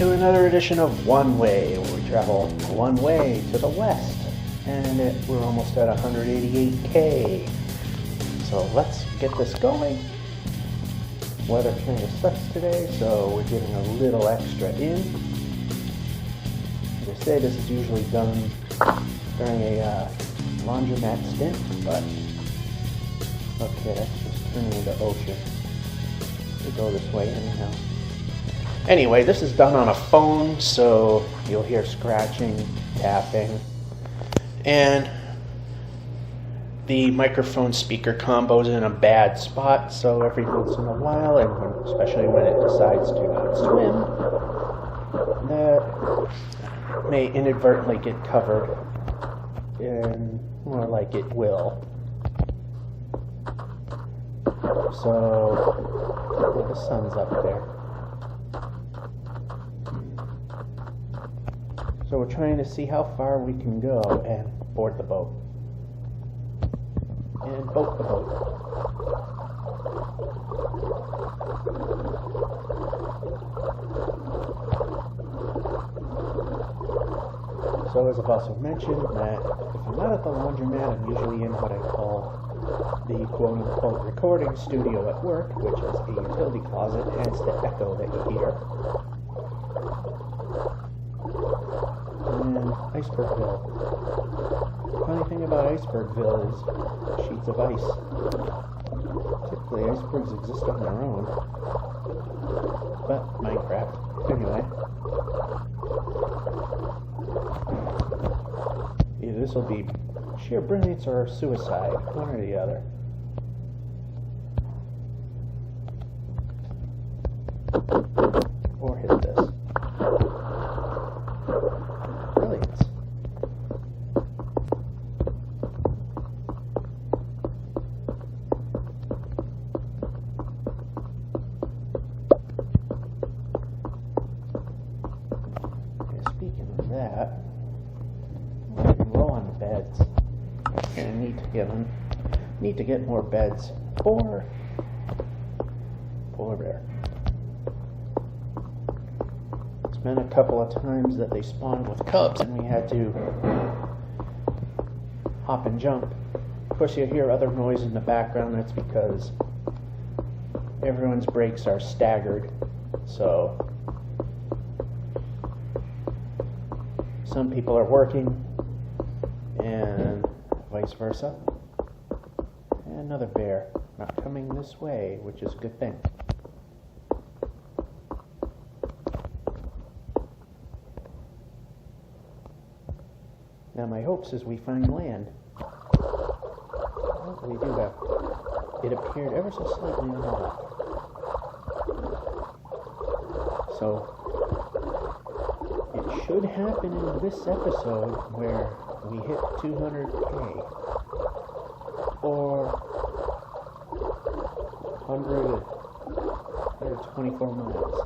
to another edition of One Way, where we travel one way to the west, and we're almost at 188K. So let's get this going. Weather kind of sucks today, so we're getting a little extra in. As I say, this is usually done during a laundromat stint, but okay, that's just turning into ocean. We go this way anyhow. Anyway, this is done on a phone, so you'll hear scratching, tapping, and the microphone speaker combo's in a bad spot, so every once in a while, and especially when it decides to not swim, that may inadvertently get covered, and more like it will. So, yeah, the sun's up there. So we're trying to see how far we can go and board the boat. And boat the boat. So as I've also mentioned, that if I'm not at the laundromat, I'm usually in what I call the quote-unquote recording studio at work, which is a utility closet, hence the echo that you hear. And Icebergville. Funny thing about Icebergville is sheets of ice. Typically icebergs exist on their own. But Minecraft. Anyway. Either this will be sheer brilliance or suicide. One or the other. Or hit this. Brilliance. Okay, speaking of that, we're low on beds. And need to get more beds for polar bear. It's been a couple of times that they spawned with cubs and we had to hop and jump. Of course, you hear other noise in the background. That's because everyone's breaks are staggered, so some people are working and vice versa. And another bear not coming this way, which is a good thing. Now my hopes is we find land. Well, we do have. It appeared ever so slightly on the left. So it should happen in this episode where we hit 200K or 124 miles.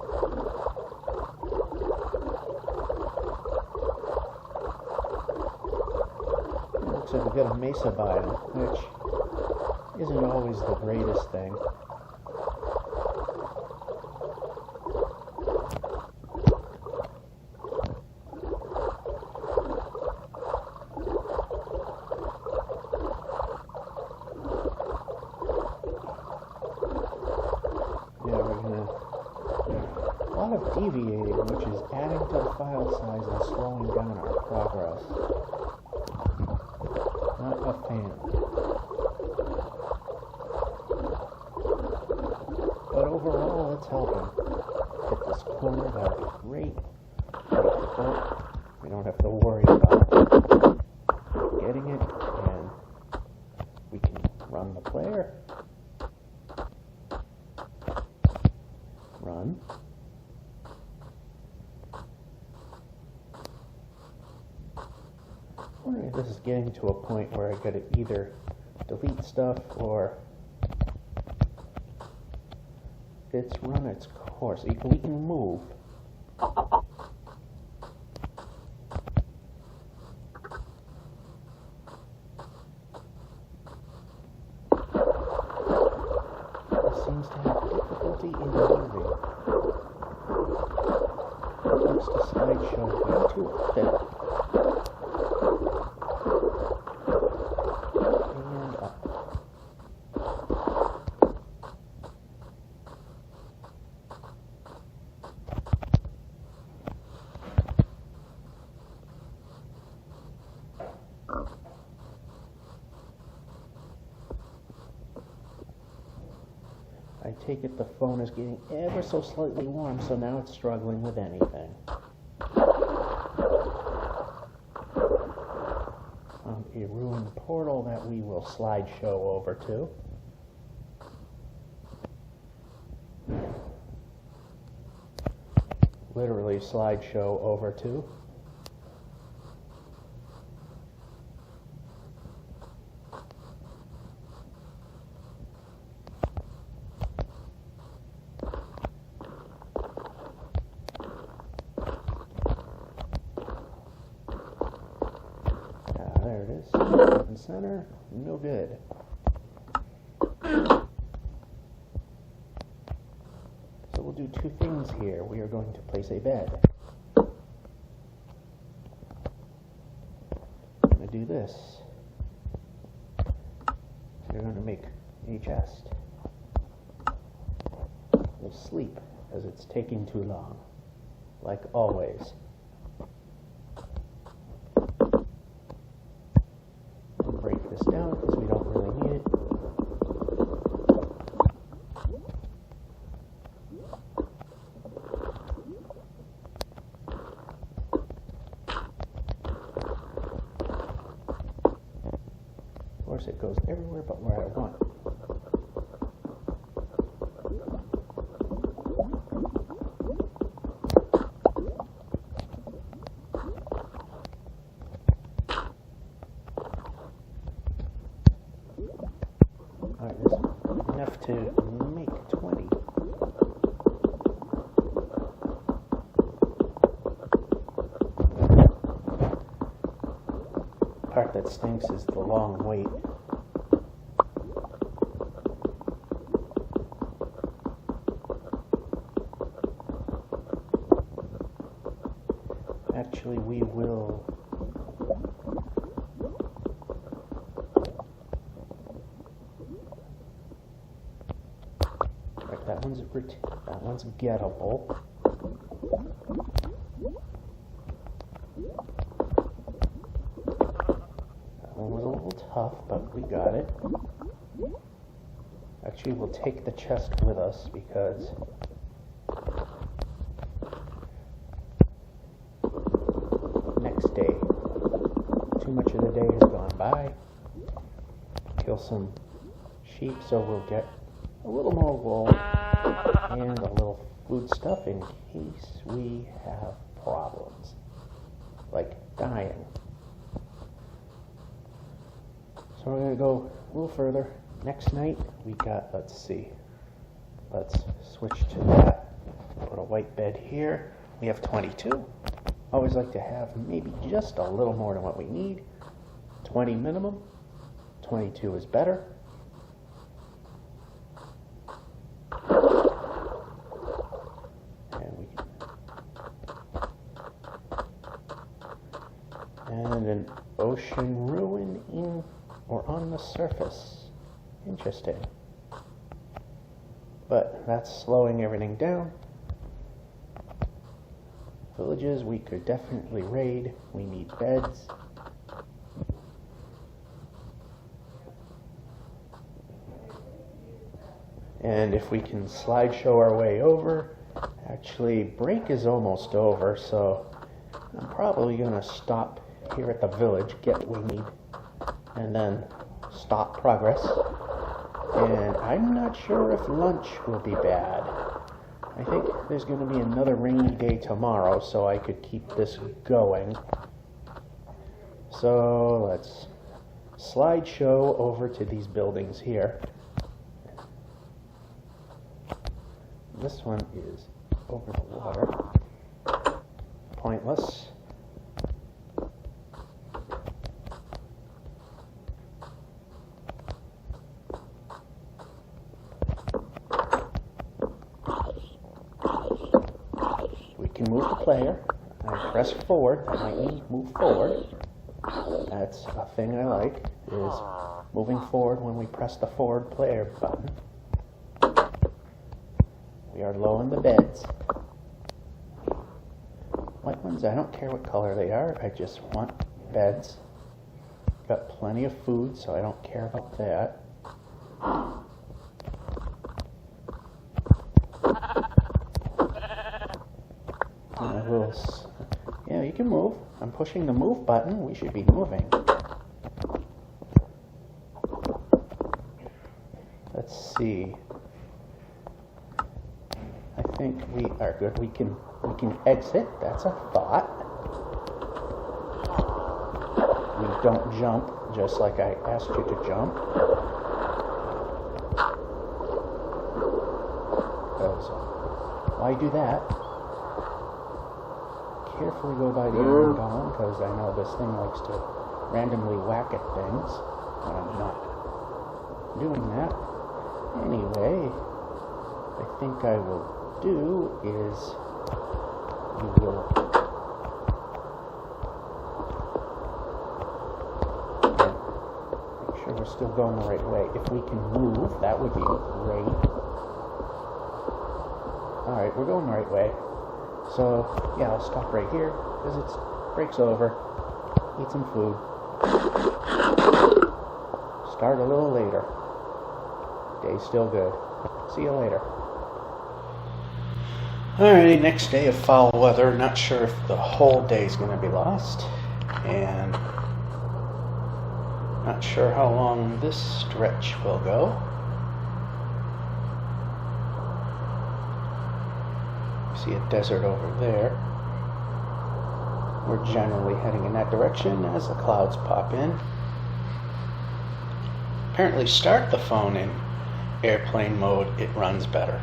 Looks like we've got a mesa biome, which isn't always the greatest thing. A lot of deviating, which is adding to the file size and slowing down our progress. Not a fan. But overall, it's helping. Hit this corner, that'll be great. We don't have to worry about getting it, and we can run the player. Run. I'm wondering if this is getting to a point where I gotta either delete stuff or it's run its course. We can move. It seems to have difficulty in moving. slideshow way too often. And up. I take it the phone is getting ever so slightly warm, so now it's struggling with anything. A ruined portal that we will slideshow over to. Literally slideshow over to. There it is. Front and center. No good. So we'll do two things here. We are going to place a bed. I'm going to do this. We're going to make a chest. We'll sleep as it's taking too long, like always. Break this down because we don't really need it. Of course, it goes everywhere but where I want. Alright, there's enough to make 20. The part that stinks is the long wait. Actually, we will that one's gettable. That one was a little tough, but we got it. Actually, we'll take the chest with us because next day, too much of the day has gone by. Kill some sheep, so we'll get a little more wool and a little food stuff in case we have problems, like dying. So we're going to go a little further. Next night we got, let's switch to that. Put a white bed here. We have 22. Always like to have maybe just a little more than what we need. 20 minimum. 22 is better. And an ocean ruin in or on the surface. Interesting. But that's slowing everything down. Villages we could definitely raid. We need beds. And if we can slideshow our way over, actually break is almost over, so I'm probably going to stop here at the village, get what we need, and then stop progress. And I'm not sure if lunch will be bad. I think there's going to be another rainy day tomorrow, so I could keep this going. So let's slideshow over to these buildings here. This one is over the water. Pointless. We can move the player. I press forward. That might mean move forward. That's a thing I like, is moving forward when we press the forward player button. We are low in the beds. White ones, I don't care what color they are. I just want beds. Got plenty of food, so I don't care about that. Yeah, you can move. I'm pushing the move button. We should be moving. Let's see. I think we are good. We can exit. That's a thought. We don't jump, just like I asked you to jump. Why do that? Carefully go by the iron golem, because I know this thing likes to randomly whack at things when I'm not doing that. Anyway, I think I will do is we will make sure we're still going the right way. If we can move, that would be great. Alright, we're going the right way. So, yeah, I'll stop right here, because it's break's over. Eat some food. Start a little later. Day's still good. See you later. Alrighty, next day of foul weather. Not sure if the whole day's going to be lost. And not sure how long this stretch will go. See a desert over there. We're generally heading in that direction as the clouds pop in. Apparently start the phone in airplane mode, it runs better.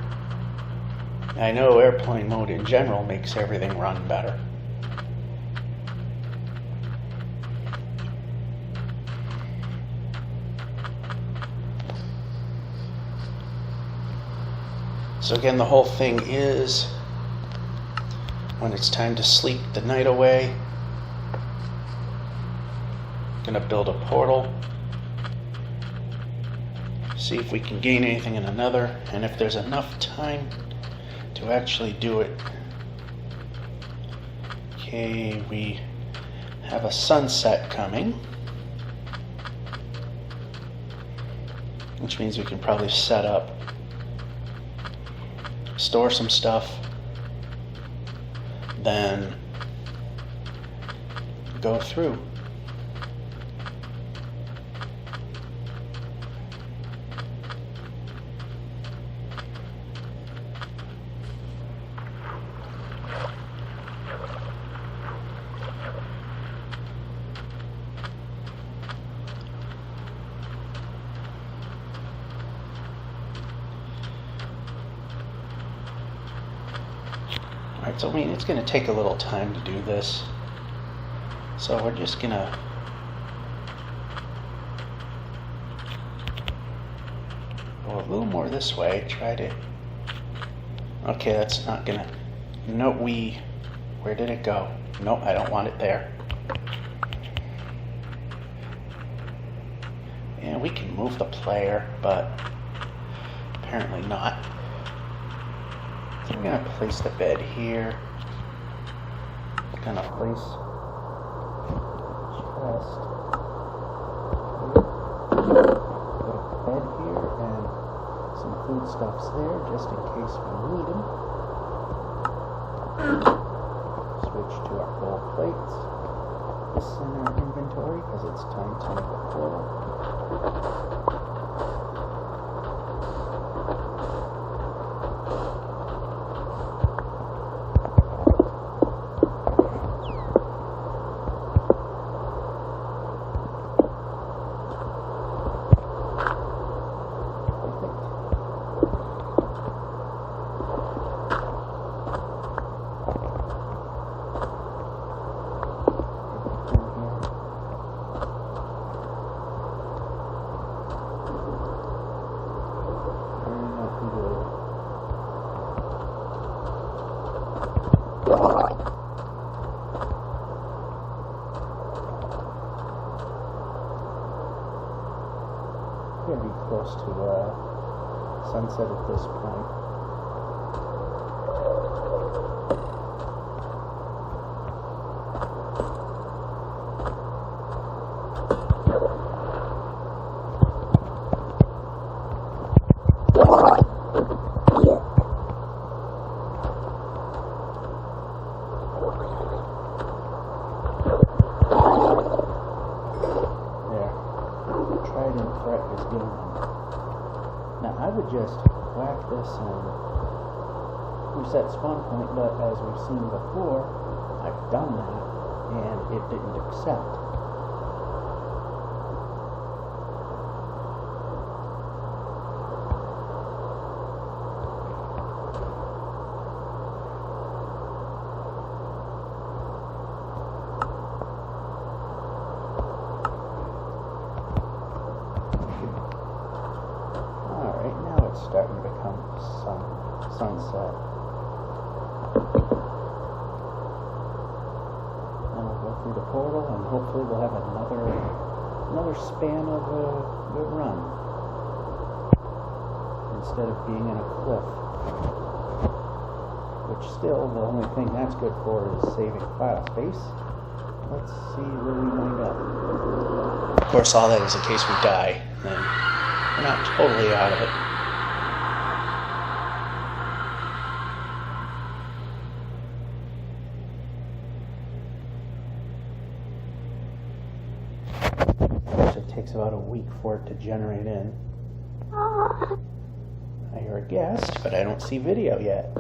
I know airplane mode in general makes everything run better. So again, the whole thing is when it's time to sleep the night away, gonna build a portal, see if we can gain anything in another, and if there's enough time to actually do it. Okay, we have a sunset coming, which means we can probably set up, store some stuff, then go through. Alright, so I mean, it's going to take a little time to do this. So we're just going to go a little more this way. Try to... Okay, that's not going to... No, where did it go? Nope, I don't want it there. Yeah, we can move the player, but apparently not. So I'm going to place the bed here. I'm going to place chest. Put a bed here and some foodstuffs there just in case we need them. Switch to our gold plates. This in our inventory because it's time to make a portal. going to be close to sunset at this point. Now I would just whack this and reset spawn point, but as we've seen before, I've done that and it didn't accept. Starting to become sunset. And we'll go through the portal, and hopefully we'll have another span of a good run instead of being in a cliff. Which still, the only thing that's good for is saving file space. Let's see where we wind up. Of course, all that is in case we die, then we're not totally out of it. Takes about a week for it to generate in. I hear a guest, but I don't see video yet.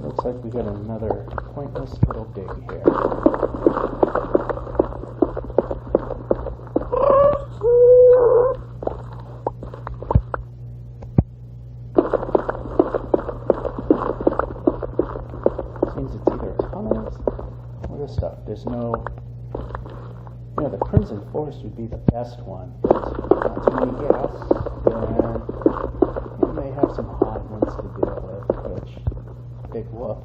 Looks like we got another pointless little dig here. Seems it's either tunnels or this stuff. There's no, the Crimson Forest would be the best one. There's not too many gas, and we may have some hot ones to deal with, which big whoop,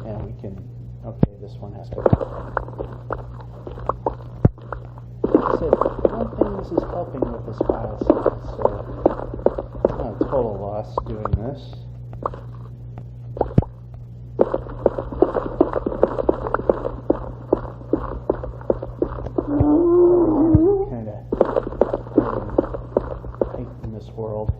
and we can, okay, this one has to go. So one thing this is helping with this file size, so it's not a total loss doing this. Kind of tight in this world.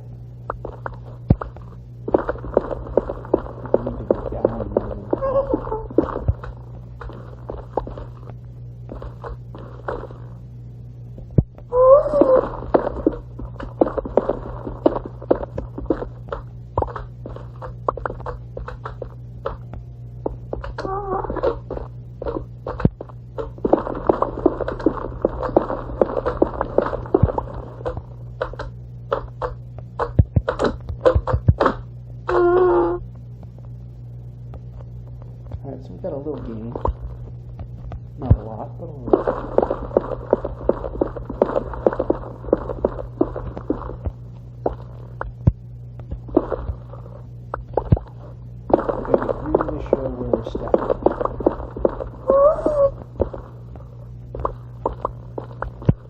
Alright, so we've got a little gain. Not a lot, but a little. We're going to really show where we're stepping.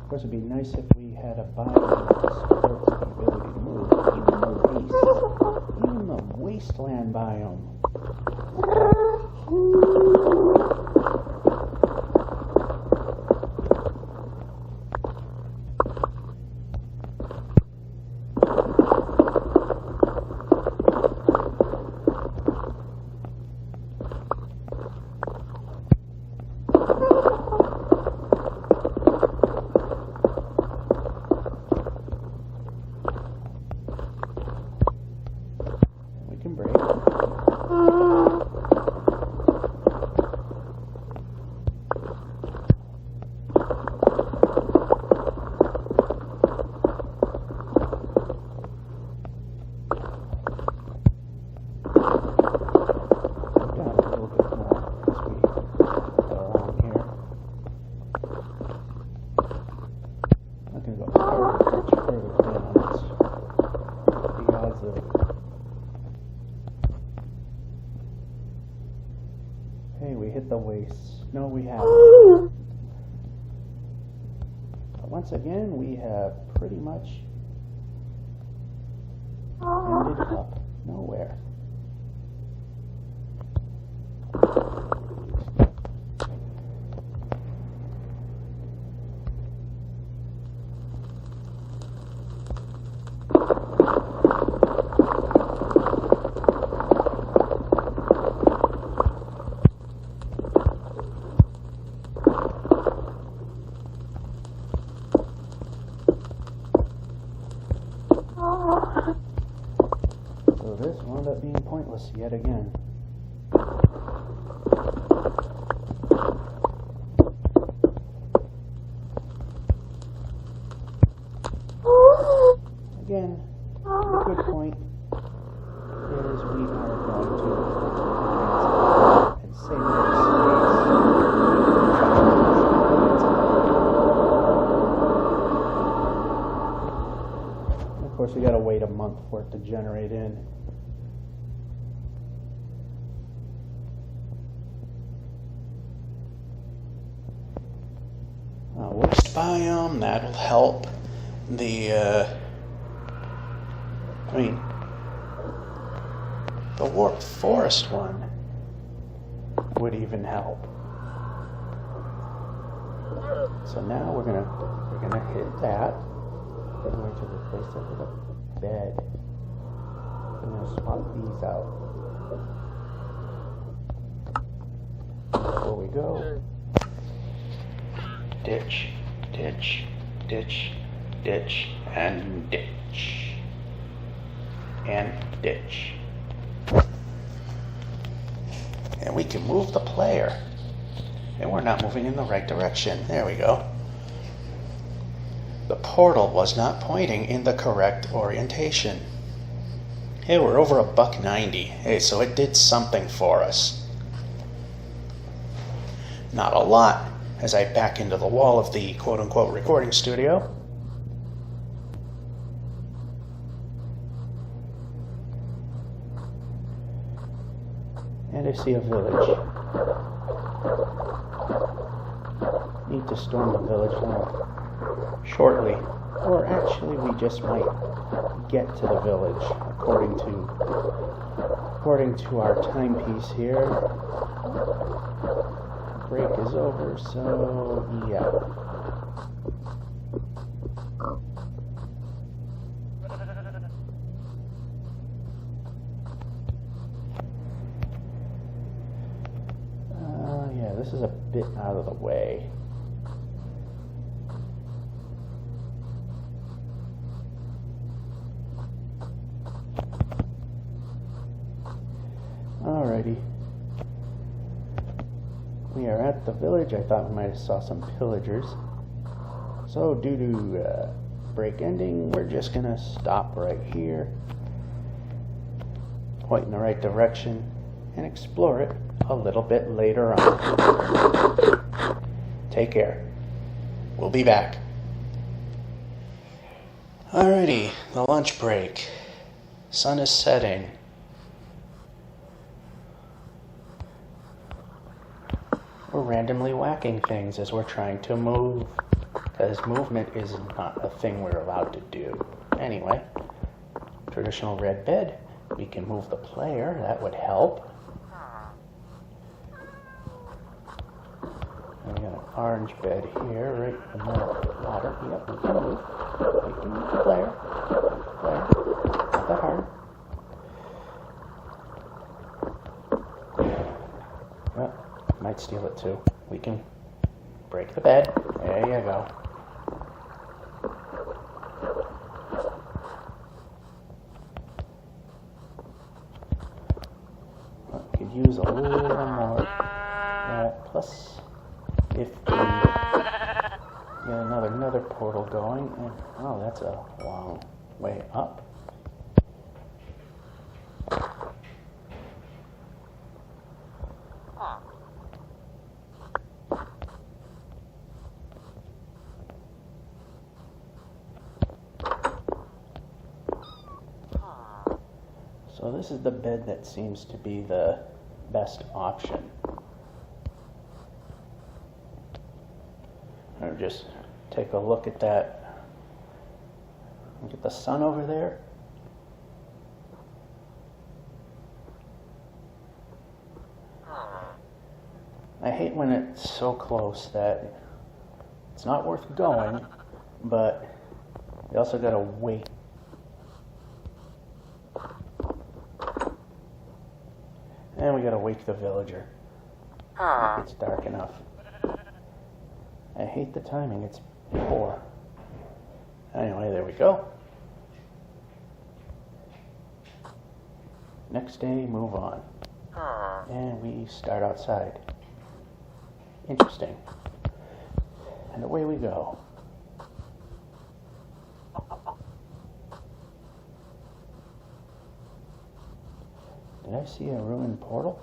Of course, it'd be nice if we had a biome that supports the ability to move, even the wasteland biome. We can break. waste. No, we haven't. But once again, we have pretty much ended up nowhere. So this wound up being pointless yet again. Again, a good point is we are going to advance and save space. Of course, we got to wait a month for it to generate in. Waste biome, that'll help. The warped forest one would even help. So now we're gonna hit that. We're going to replace it with a bed. I'm gonna swap these out. Before we go, ditch, ditch, ditch, ditch, and ditch, and ditch. And we can move the player. And we're not moving in the right direction. There we go. The portal was not pointing in the correct orientation. Hey, we're over $1.90. Hey, so it did something for us. Not a lot, as I back into the wall of the quote-unquote recording studio. And I see a village. Need to storm the village now shortly. Or actually, we just might get to the village according to our timepiece here. Break is over, so yeah. This is a bit out of the way. Alrighty. We are at the village. I thought we might have saw some pillagers. So due to break ending, we're just gonna stop right here, point in the right direction, and explore it a little bit later on. Take care. We'll be back. Alrighty, the lunch break. Sun is setting. We're randomly whacking things as we're trying to move, because movement is not a thing we're allowed to do. Anyway, traditional red bed. We can move the player, that would help. And we got an orange bed here, right in the water. Yep, we can move. We can move the player. Not that hard. Well, might steal it too. We can break the bed. There you go. Could use a little more. Plus, if we get another portal going, and oh, that's a long way up. So this is the bed that seems to be the best option. Or just take a look at that. Look at the sun over there. I hate when it's so close that it's not worth going, but you also gotta wait. And we gotta wake the villager. It's dark enough. I hate the timing, it's poor. Anyway, there we go. Next day, move on. And we start outside. Interesting. And away we go. Did I see a ruined portal?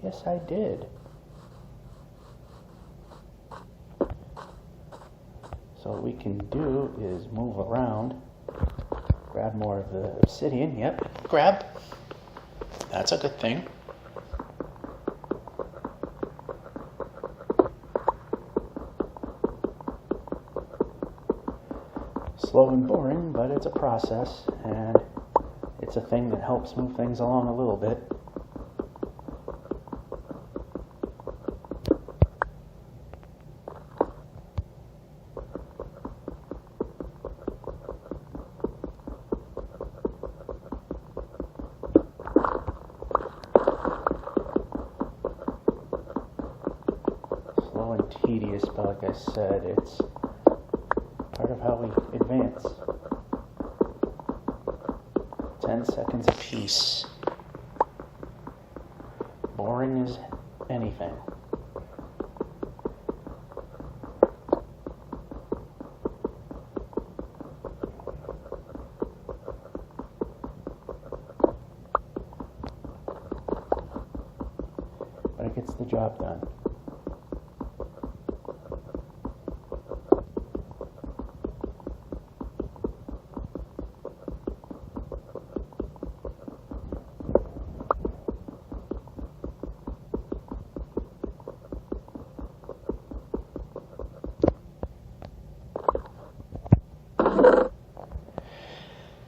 Yes, I did. So what we can do is move around, grab more of the obsidian. Yep, grab. That's a good thing. Slow and boring, but it's a process, and it's a thing that helps move things along a little bit. Slow and tedious, but like I said, it's part of how we advance. 10 seconds apiece. Boring as anything. But it gets the job done.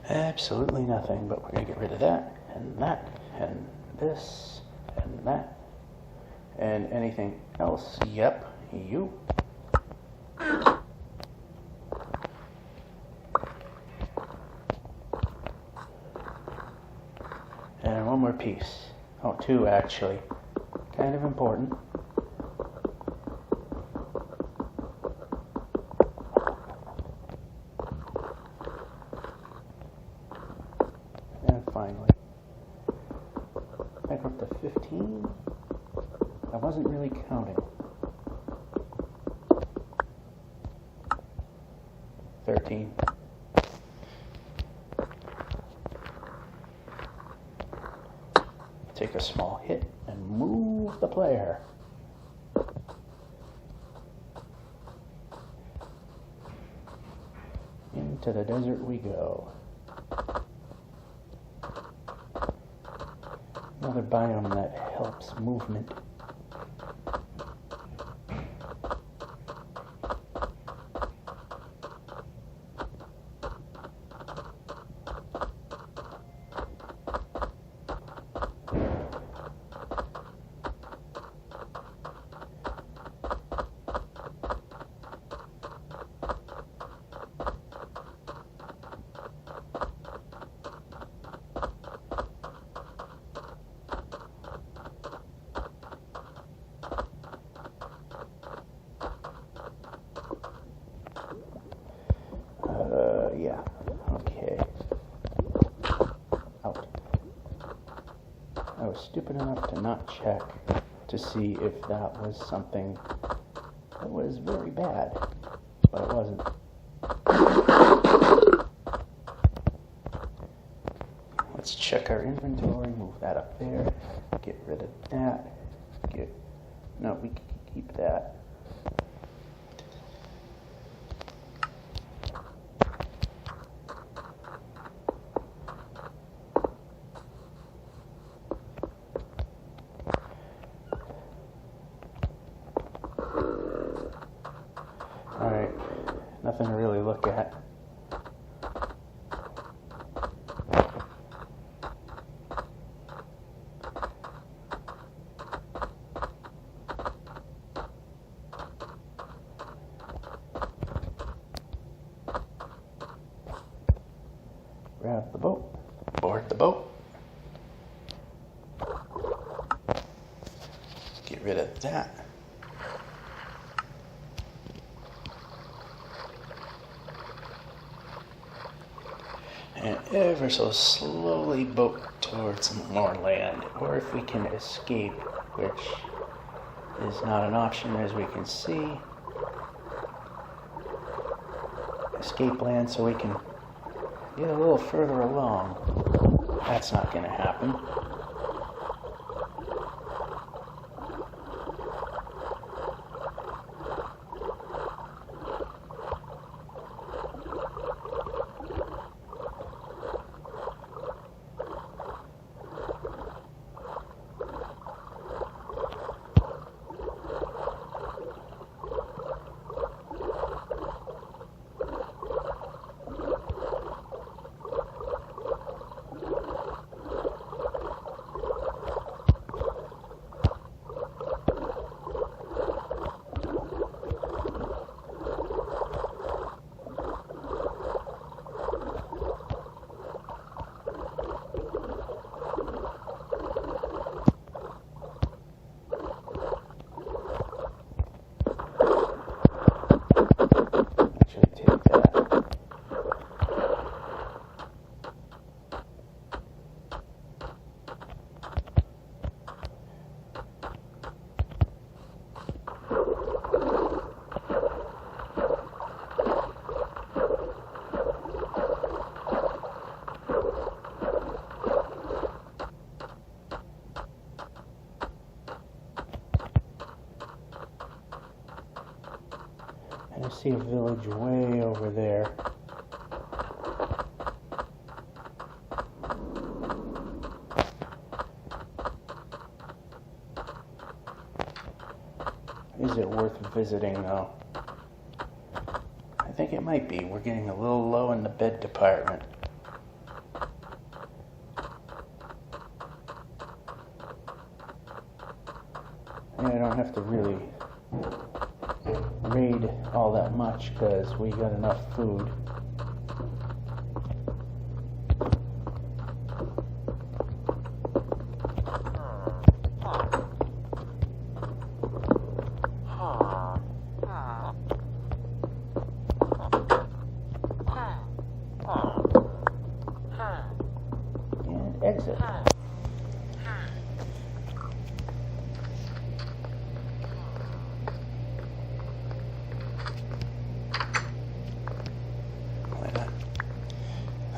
Absolutely nothing, but we're going to get rid of that, and this, and that, and anything else. Yep, you. And one more piece. Oh, two actually. Kind of important. Finally. I think we're up to 15. I wasn't really counting. 13. Take a small hit and move the player. Into the desert we go. Another biome that helps movement. Yeah, okay. Out. I was stupid enough to not check to see if that was something that was very bad, but it wasn't. Let's check our inventory, move that up there, get rid of that, no, we can keep that. nothing to really look at. Grab the boat, board the boat, get rid of that. And ever so slowly boat towards more land, or if we can escape, which is not an option as we can see. Escape land so we can get a little further along. That's not going to happen. I see a village way over there. Is it worth visiting though? I think it might be. We're getting a little low in the bed department. And I don't have to really raid all that much because we got enough food. And exit.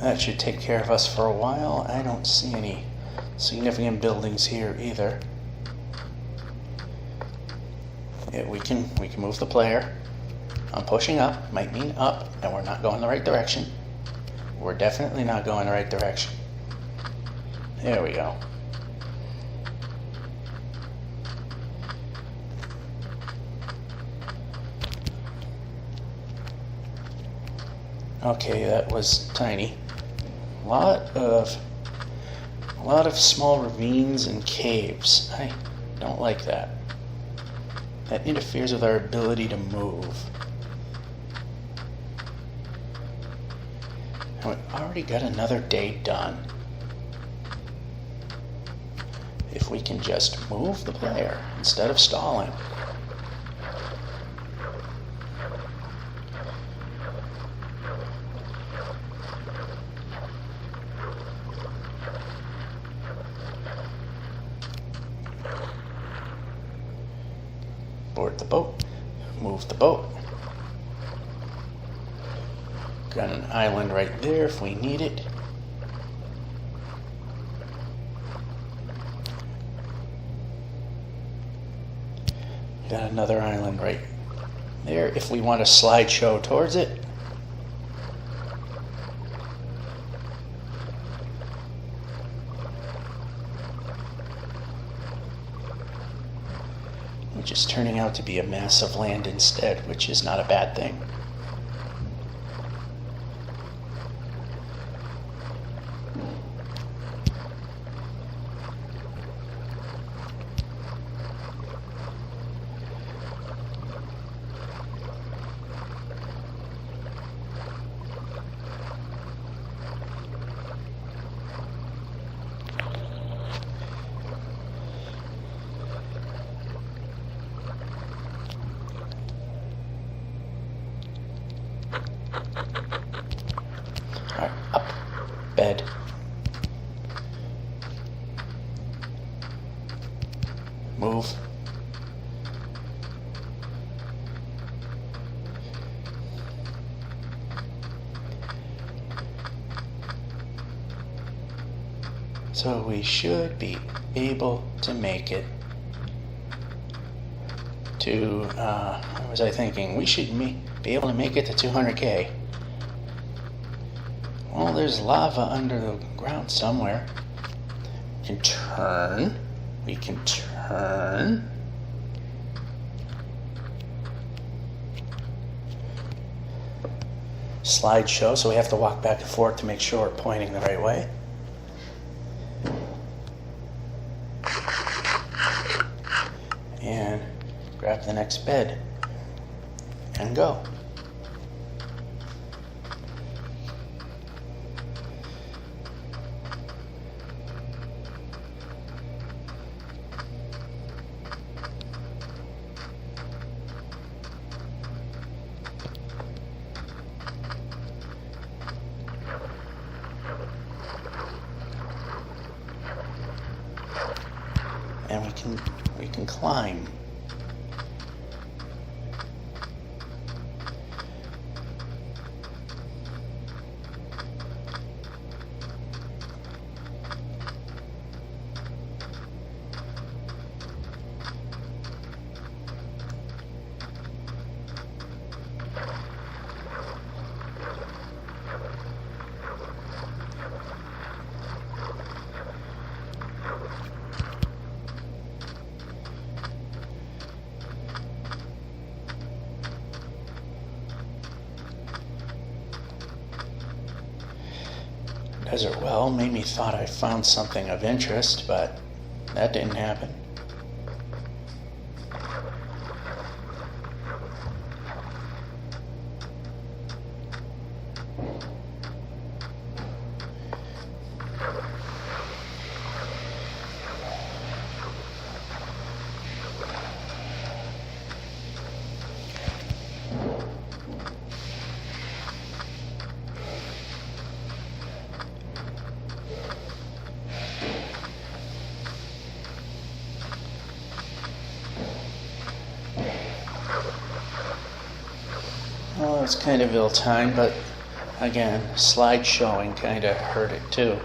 That should take care of us for a while. I don't see any significant buildings here either. Yeah, we can move the player. I'm pushing up, might mean up, and we're not going the right direction. We're definitely not going the right direction. There we go. Okay, that was tiny. A lot of small ravines and caves. I don't like that. That interferes with our ability to move. And we've already got another day done. If we can just move the player instead of stalling. Board the boat, move the boat. Got an island right there if we need it. Got another island right there if we want a slideshow towards it. Which is turning out to be a mass of land instead, which is not a bad thing. So we should be able to make it to, what was I thinking? We should be able to make it to 200K. Well, there's lava under the ground somewhere. We can turn. We can turn. Slideshow, so we have to walk back and forth to make sure we're pointing the right way. And grab the next bed and go. And we can climb. Desert well made me thought I found something of interest, but that didn't happen. Well, it was kind of ill-timed, but again, slide showing kind of hurt it too.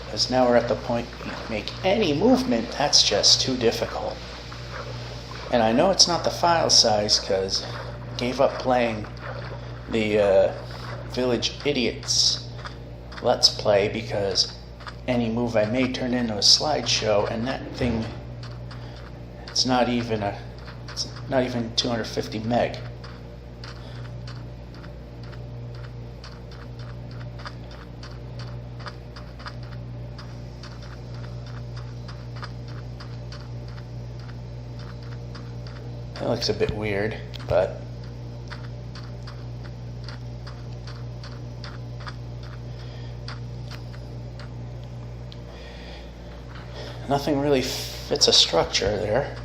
Because now we're at the point you can make any movement, that's just too difficult. And I know it's not the file size because I gave up playing the Village Idiots Let's Play because any move I made turned into a slideshow, and that thing, it's not even 250 meg. That looks a bit weird, but nothing really fits a structure there.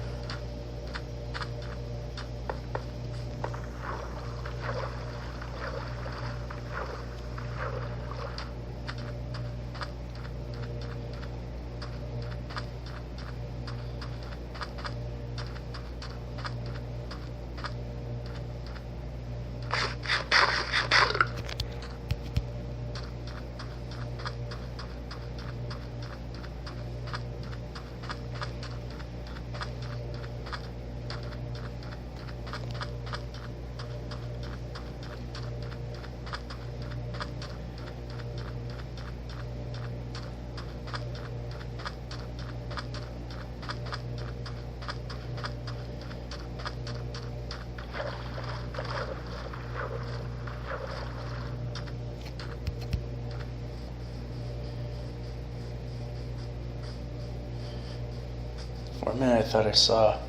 For a minute I thought I saw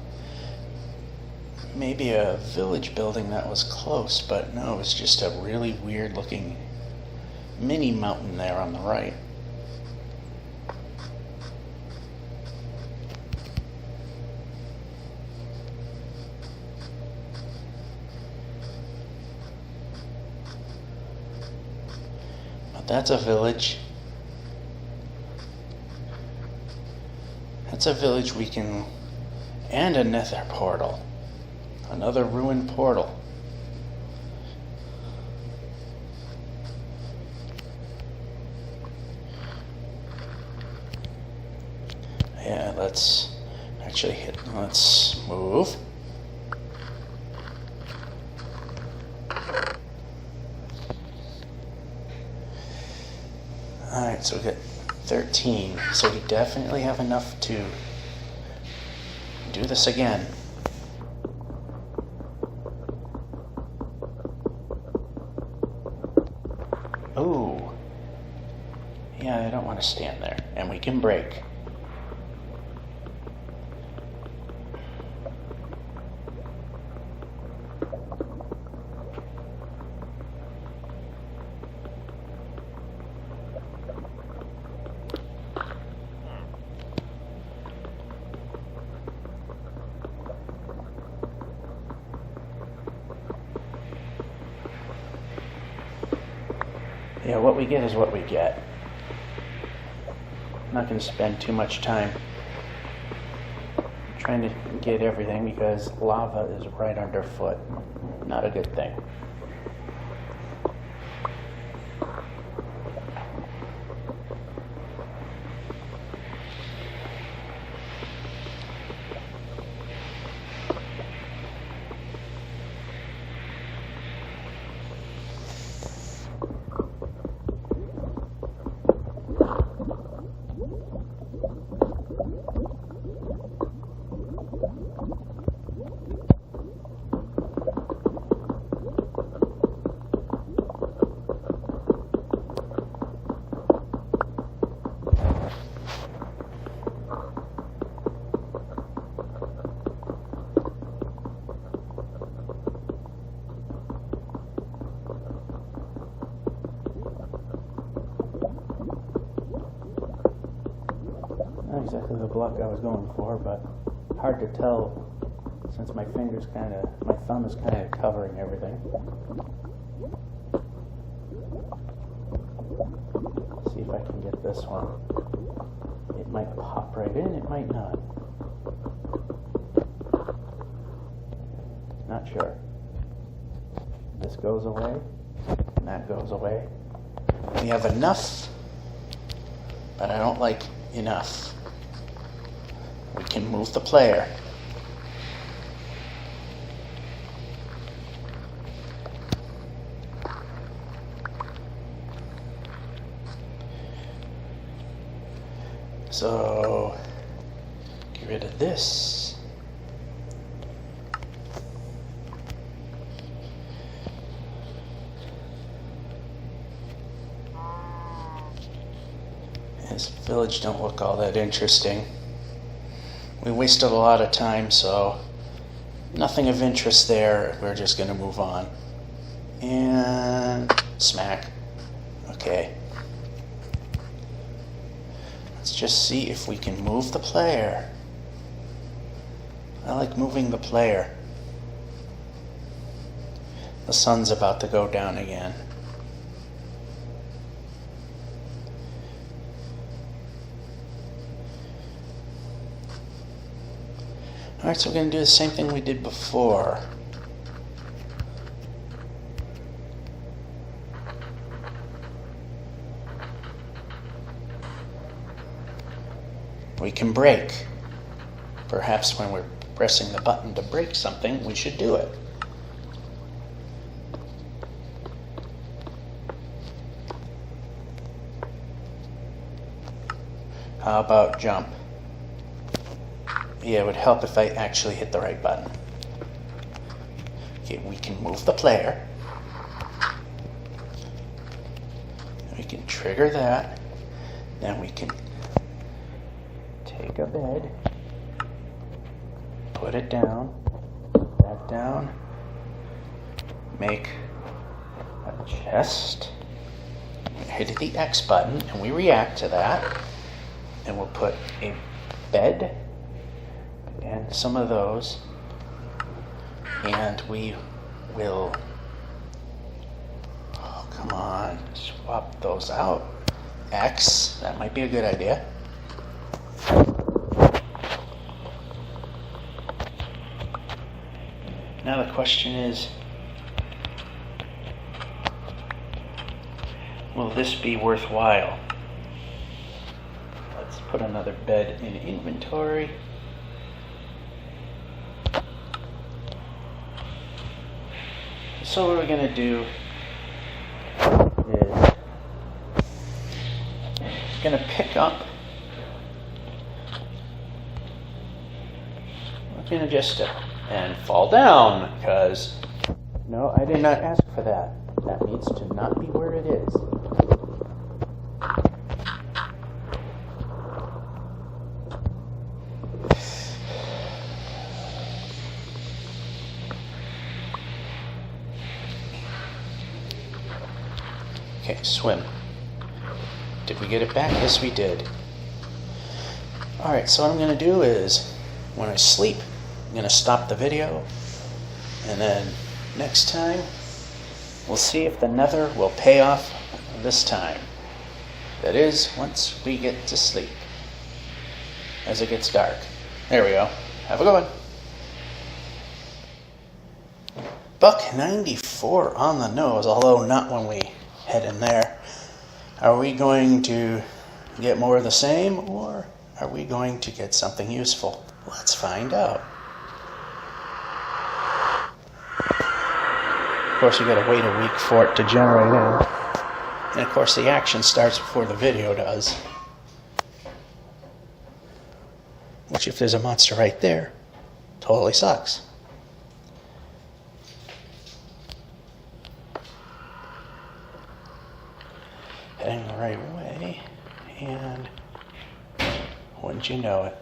maybe a village building that was close, but no, it was just a really weird looking mini mountain there on the right. But that's a village. That's a village we can, and a nether portal. Another ruined portal. actually hit. Let's move. Alright, so we got 13. So we definitely have enough to do this again. Oh. Yeah, I don't want to stand there. And we can break. Yeah, what we get is what we get. I'm not going to spend too much time trying to get everything because lava is right underfoot. Not a good thing. Not exactly the block I was going for, but hard to tell since my thumb is kind of covering everything. Let's see if I can get this one. It might pop right in, it might not. Not sure. This goes away, and that goes away. We have enough, but I don't like enough. We can move the player. So, get rid of this. This village don't look all that interesting. We wasted a lot of time, so nothing of interest there. We're just going to move on. And smack. Okay. Let's just see if we can move the player. I like moving the player. The sun's about to go down again. Alright, so we're going to do the same thing we did before. We can break. Perhaps when we're pressing the button to break something, we should do it. How about jump? Yeah, it would help if I actually hit the right button. Okay, we can move the player. We can trigger that. Then we can take a bed, put it down, put that down, make a chest, hit the X button, and we react to that. And we'll put a bed and some of those, and we will, oh come on, swap those out. X, that might be a good idea. Now the question is, will this be worthwhile? Let's put another bed in inventory. So what we're going to do is going to pick up. We're going to just and fall down because no, I did not ask for that. That needs to not be where it is. Okay, swim. Did we get it back? Yes, we did. Alright, so what I'm going to do is, when I sleep, I'm going to stop the video, and then next time, we'll see if the nether will pay off this time. That is, once we get to sleep, as it gets dark. There we go. Have a good one. Buck 94 on the nose, although not when we head in there. Are we going to get more of the same, or are we going to get something useful? Let's find out. Of course, you gotta wait a week for it to generate in. And of course, the action starts before the video does. Which, if there's a monster right there, totally sucks. Heading the right way, and wouldn't you know it?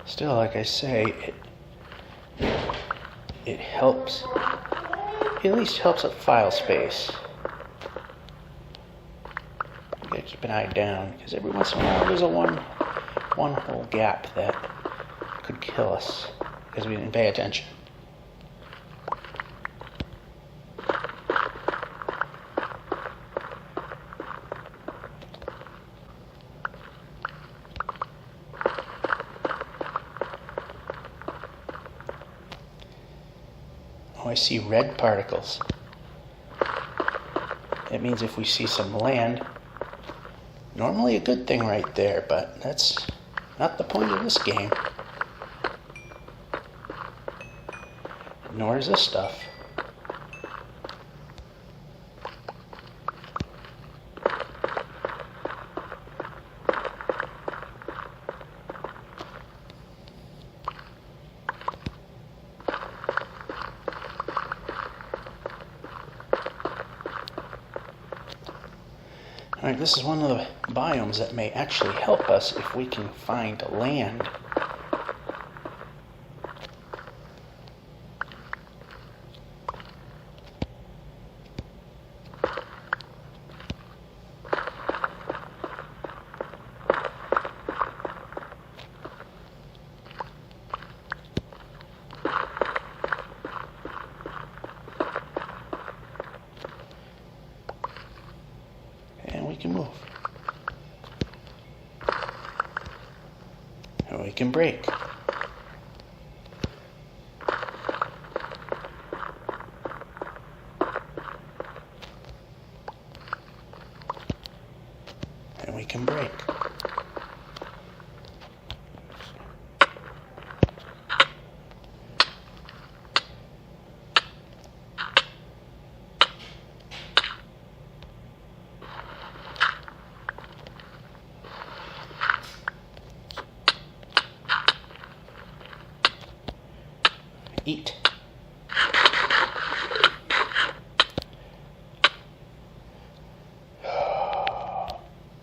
Still, like I say, it helps. It at least helps with file space. You gotta keep an eye down, because every once in a while there's a one whole gap that could kill us because we didn't pay attention. Oh, I see red particles. It means if we see some land, normally a good thing right there, but that's not the point of this game. Nor is this stuff. Alright, this is one of the biomes that may actually help us if we can find land. We can move. And we can break. And we can break. Eat.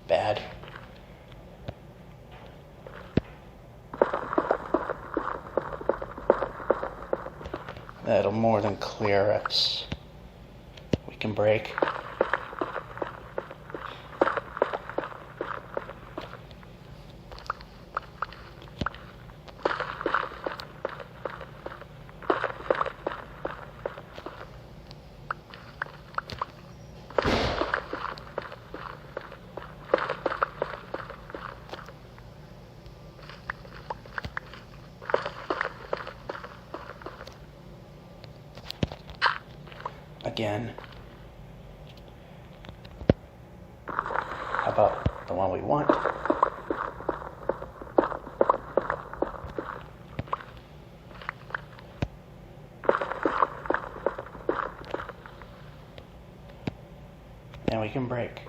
Bad. That'll more than clear us. We can break. Again. up the one we want. And we can brake.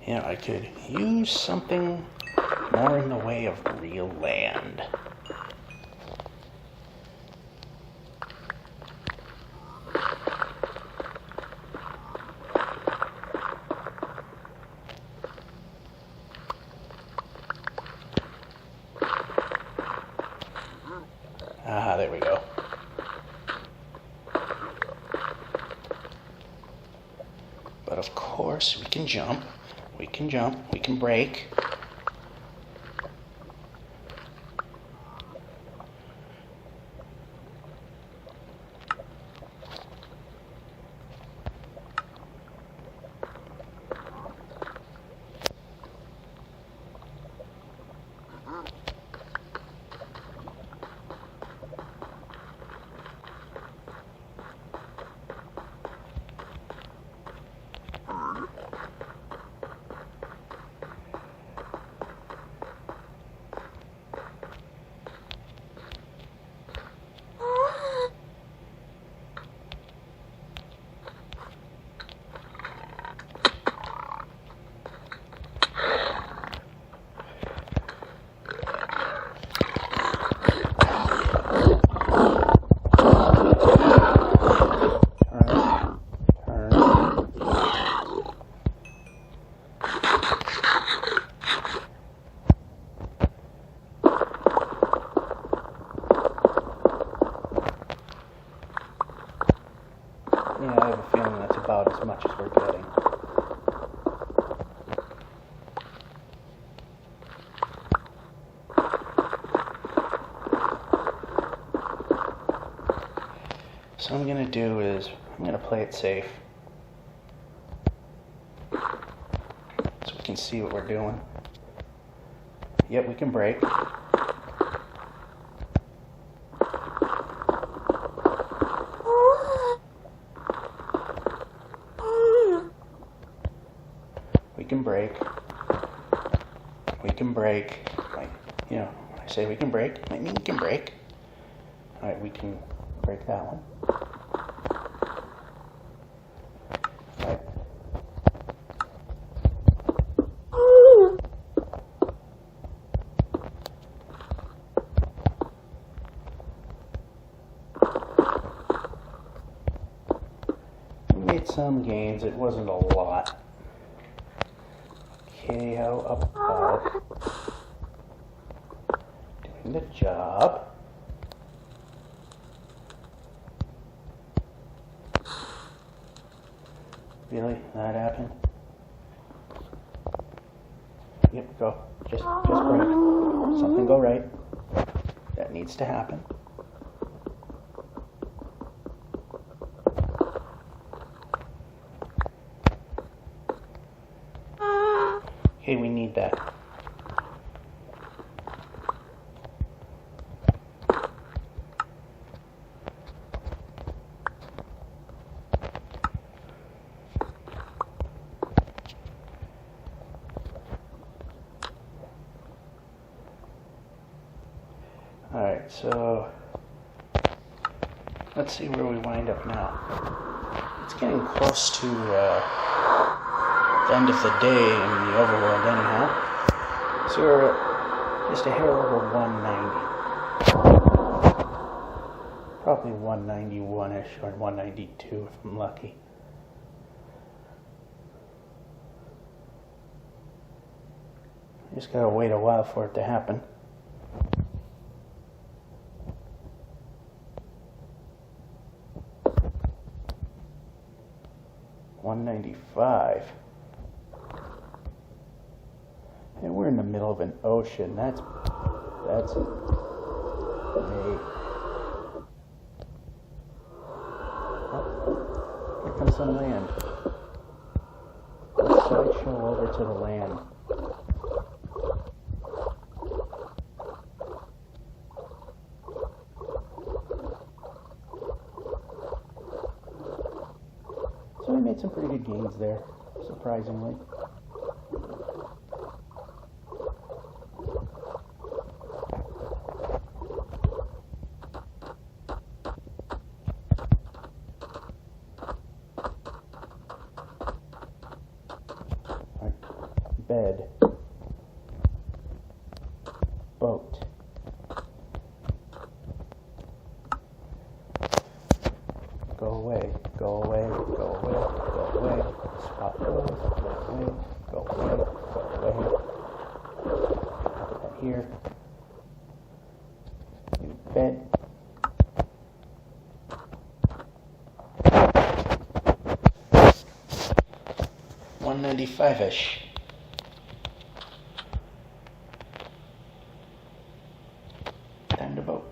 You know, I could use something more in the way of real land. Ah, there we go. But of course, we can jump. We can jump, we can brake. Yeah, I have a feeling that's about as much as we're getting. So what I'm going to do is, I'm going to play it safe. So we can see what we're doing. Yep, we can brake. We can brake. We can brake. Like, you know, when I say we can brake, I mean we can brake. Alright, we can brake that one. Alright. We made some gains, it wasn't a lot. KO up above. Doing the job. Really? That happened? Yep, go. Just break. Something go right. That needs to happen. Okay, we need that. Alright, so let's see where we wind up now. It's getting close to the end of the day in the overworld anyhow. So we're just a hair over 190. Probably 191-ish or 192 if I'm lucky. Just gotta wait a while for it to happen. $195. And we're in the middle of an ocean. That's Here comes some land. Let's sideshow over to the land. So we made some pretty good gains there, surprisingly. Bed, boat, go away, go away, go away, go away, spot goes, go away, go away, go away, put that here, new bed, 195-ish. Time to vote.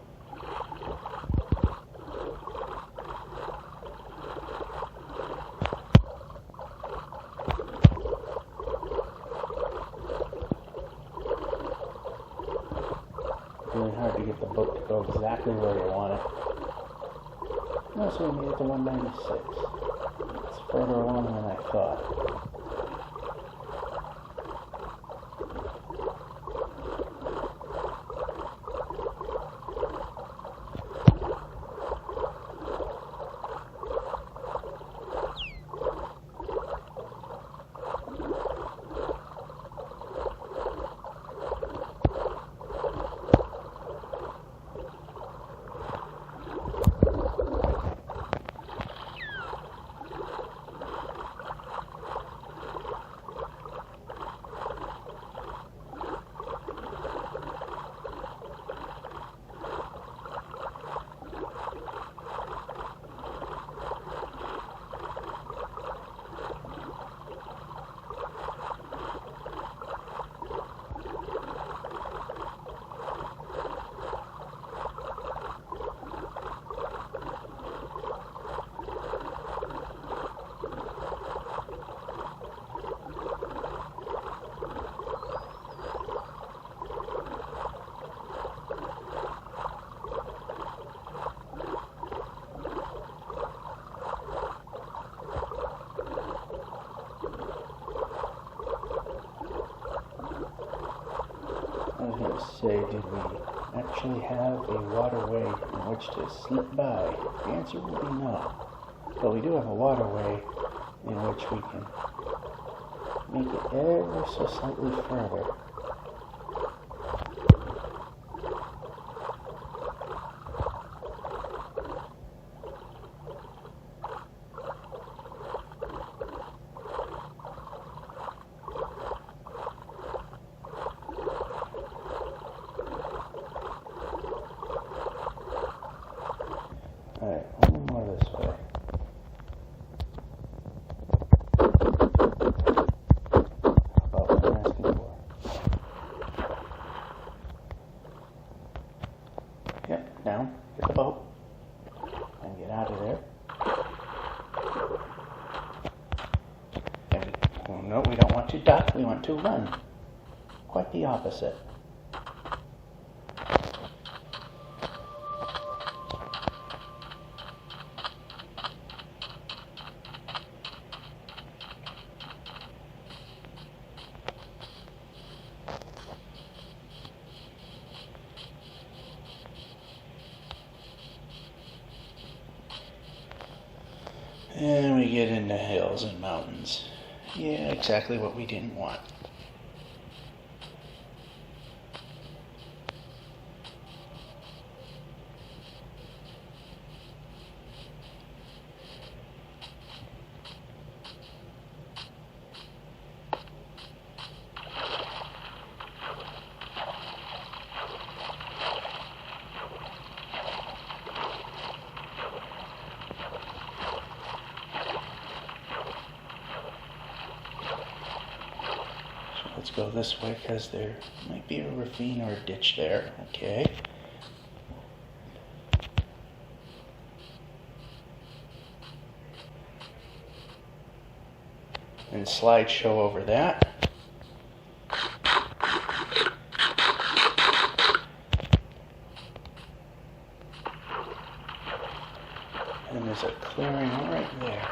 Really hard to get the boat to go exactly where you want it. No, so we made it to 196. It's further along than I thought. I was going to say, did we actually have a waterway in which to slip by? The answer would be no. But we do have a waterway in which we can make it ever so slightly further. Alright, one more this way. About what I'm asking for. Yep, down, get the boat, and get out of there. And oh no, we don't want to duck, we want to run. Quite the opposite. And we get into hills and mountains. Yeah, exactly what we didn't want. Let's go this way because there might be a ravine or a ditch there. Okay. and slideshow over that. And there's a clearing right there.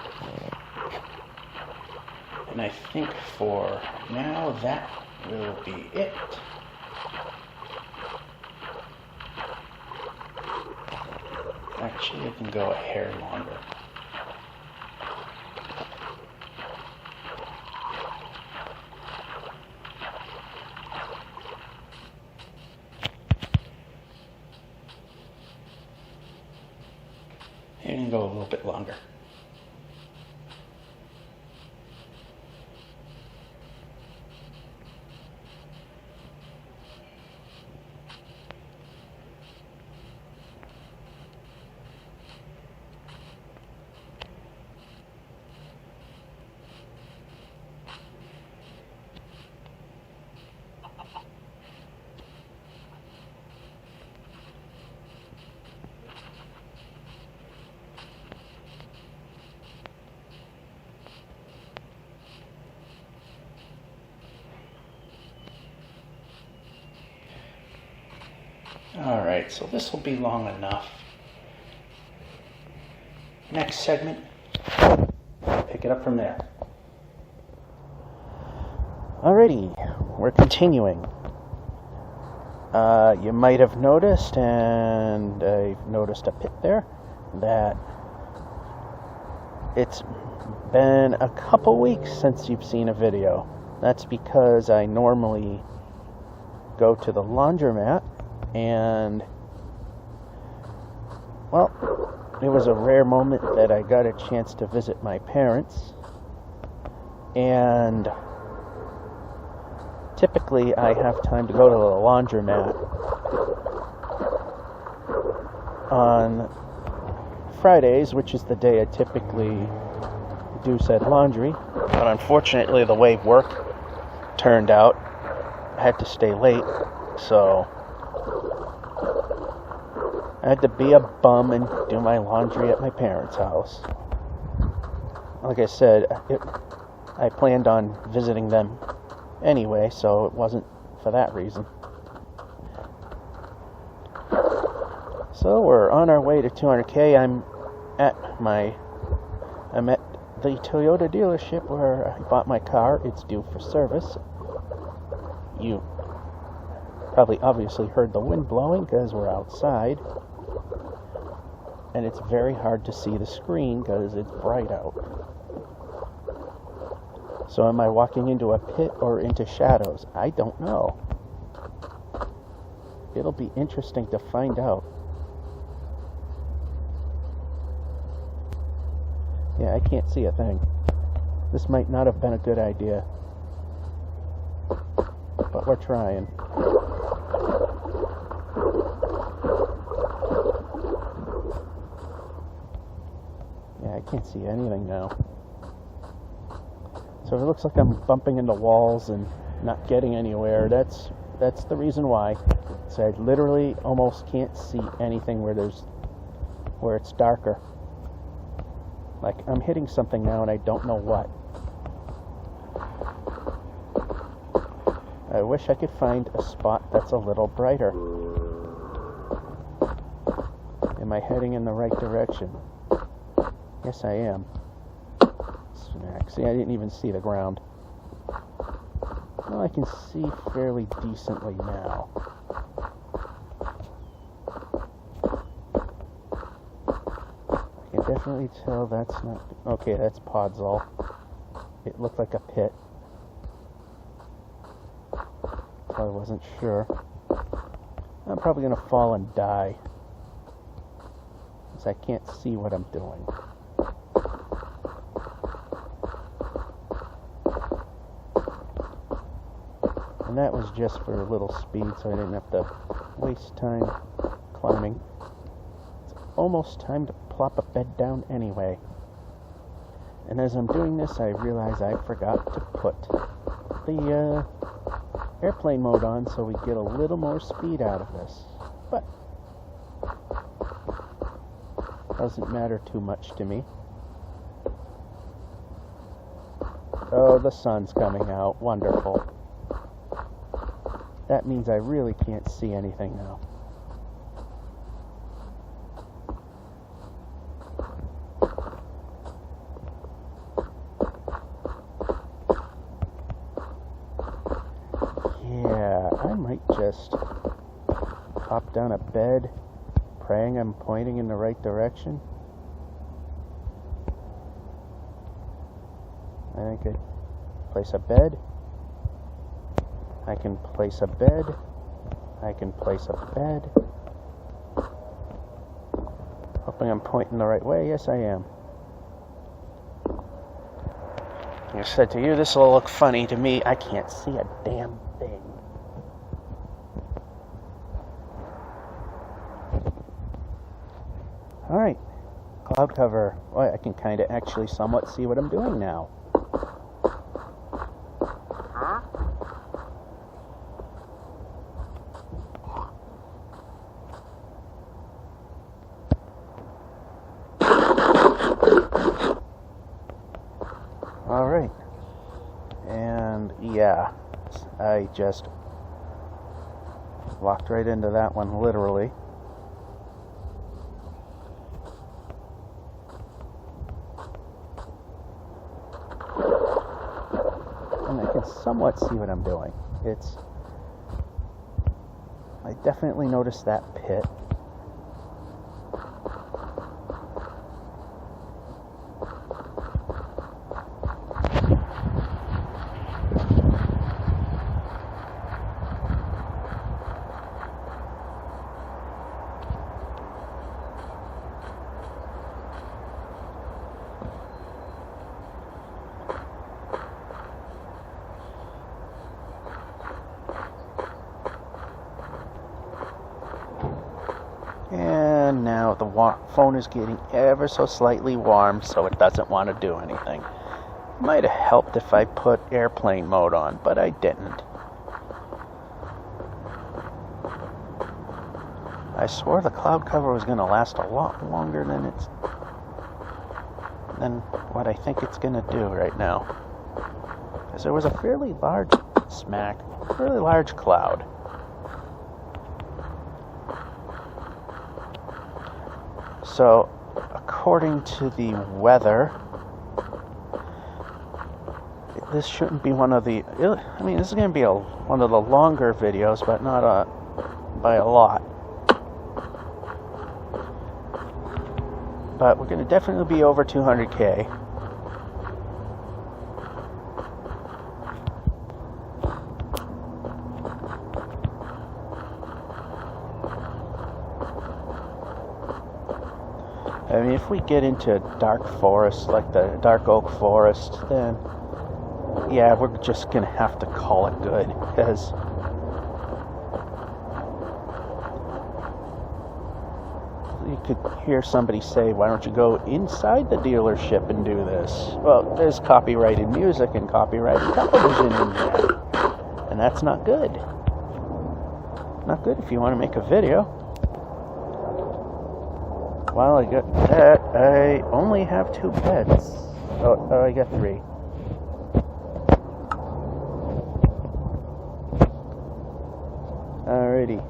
And I think for now that will be it. Actually, I can go a hair longer. And go a little bit longer. Alright, so this will be long enough. Next segment, pick it up from there. Alrighty, we're continuing. You might have noticed, and I've noticed a pit there, that it's been a couple weeks since you've seen a video. That's because I normally go to the laundromat, and, well, it was a rare moment that I got a chance to visit my parents, and typically I have time to go to the laundromat on Fridays, which is the day I typically do said laundry, but unfortunately the way work turned out, I had to stay late, so I had to be a bum and do my laundry at my parents' house. Like I said, I planned on visiting them anyway, so it wasn't for that reason. So we're on our way to 200K. I'm at the Toyota dealership where I bought my car. It's due for service. You probably obviously heard the wind blowing because we're outside. And it's very hard to see the screen because it's bright out. So am I walking into a pit or into shadows? I don't know. It'll be interesting to find out. Yeah, I can't see a thing. This might not have been a good idea. But we're trying. Yeah, I can't see anything now. So it looks like I'm bumping into walls and not getting anywhere. That's the reason why. So I literally almost can't see anything where it's darker. Like I'm hitting something now and I don't know what. I wish I could find a spot that's a little brighter. Am I heading in the right direction? Yes, I am. Snack. See, I didn't even see the ground. Well, I can see fairly decently now. I can definitely tell that's not... Okay, that's Podzol. It looked like a pit. I wasn't sure. I'm probably going to fall and die, because I can't see what I'm doing. And that was just for a little speed, so I didn't have to waste time climbing. It's almost time to plop a bed down anyway. And as I'm doing this, I realize I forgot to put the airplane mode on so we get a little more speed out of this. But doesn't matter too much to me. Oh, the sun's coming out. Wonderful. That means I really can't see anything now. Yeah, I might just hop down a bed, praying I'm pointing in the right direction. I could place a bed. I can place a bed. I can place a bed. Hoping I'm pointing the right way. Yes, I am. Like I said to you, this will look funny. To me, I can't see a damn thing. Alright. Cloud cover. Well, I can kind of actually somewhat see what I'm doing now. Alright, and yeah, I just walked right into that one, literally. And I can somewhat see what I'm doing. I definitely noticed that pit. And now the phone is getting ever so slightly warm, so it doesn't want to do anything. Might have helped if I put airplane mode on, but I didn't. I swore the cloud cover was going to last a lot longer than what I think it's going to do right now. Because there was a fairly large cloud. So, according to the weather, this shouldn't be one of the... I mean, this is going to be one of the longer videos, but not by a lot. But we're going to definitely be over 200K. I mean, if we get into dark forest, like the dark oak forest, then yeah, we're just gonna have to call it good, because you could hear somebody say, why don't you go inside the dealership and do this? Well, there's copyrighted music and copyrighted television in there, and that's not good. Not good if you want to make a video. Well, I got that. I only have 2 beds. Oh, I got 3. Alrighty.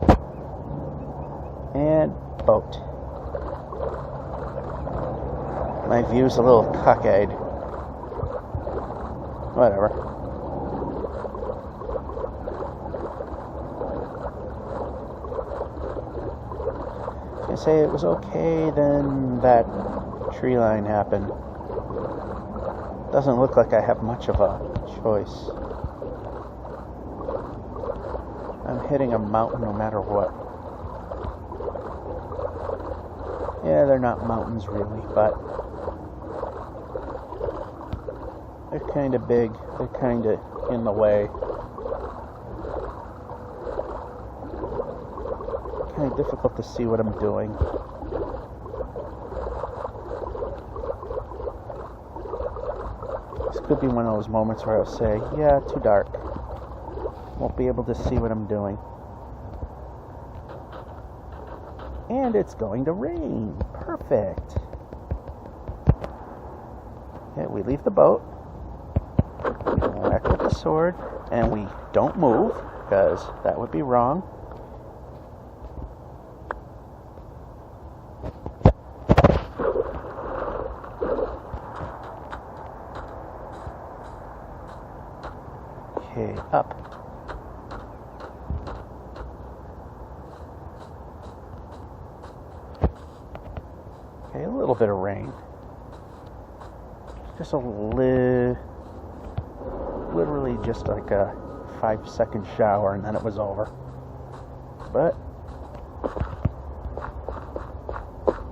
And boat. My view's a little cockeyed. Whatever. I say it was okay, then that tree line happened. Doesn't look like I have much of a choice. I'm hitting a mountain no matter what. Yeah, they're not mountains really, but they're kind of big. They're kind of in the way. Kind of difficult to see what I'm doing. This could be one of those moments where I'll say, yeah, too dark. Won't be able to see what I'm doing. And it's going to rain. Perfect. Okay, we leave the boat. Westward and we don't move, because that would be wrong. Okay, up. Okay, a little bit of rain. Just a literally just like a 5-second shower, and then it was over. But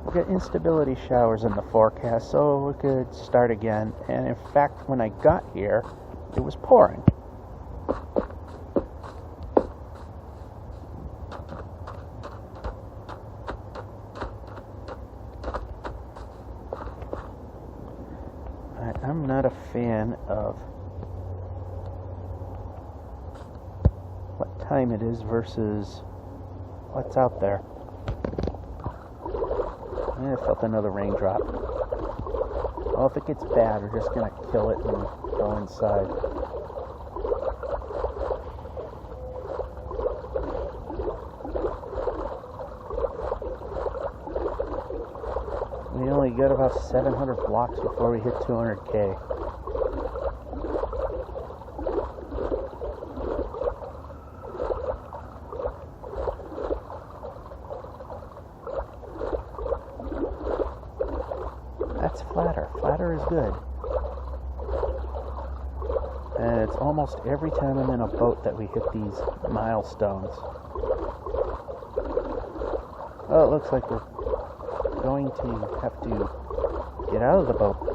we got instability showers in the forecast, so we could start again. And in fact, when I got here, it was pouring. I'm not a fan of what time it is versus what's out there. I felt another raindrop. Well, if it gets bad, we're just going to kill it and go inside. We only got about 700 blocks before we hit 200K. That's flatter. Flatter is good. And it's almost every time I'm in a boat that we hit these milestones. Oh, it looks like we're going to have to get out of the boat.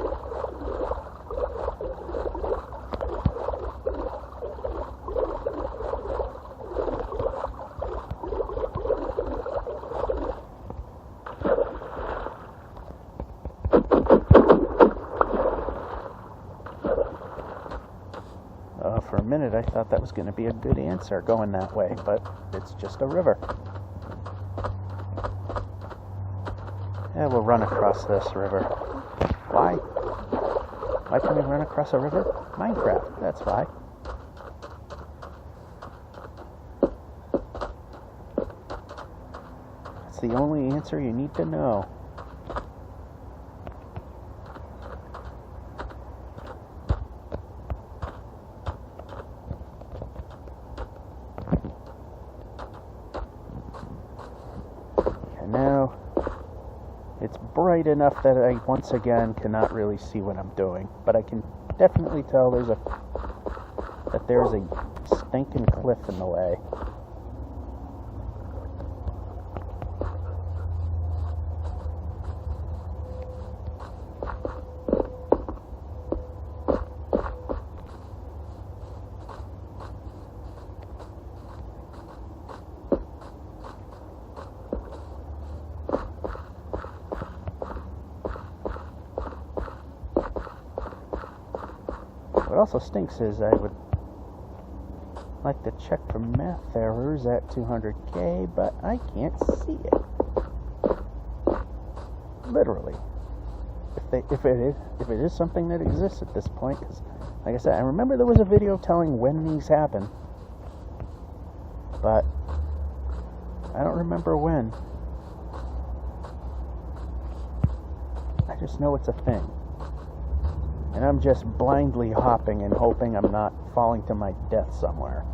For a minute I thought that was going to be a good answer going that way, but it's just a river. Yeah, we'll run across this river. Why? Why can we run across a river? Minecraft, that's why. That's the only answer you need to know. And now it's bright enough that I once again cannot really see what I'm doing, but I can definitely tell there's a stinking cliff in the way. What also stinks is I would like to check for math errors at 200K, but I can't see it. Literally. If it is something that exists at this point, because like I said, I remember there was a video telling when these happen, but I don't remember when. I just know it's a thing. And I'm just blindly hopping and hoping I'm not falling to my death somewhere.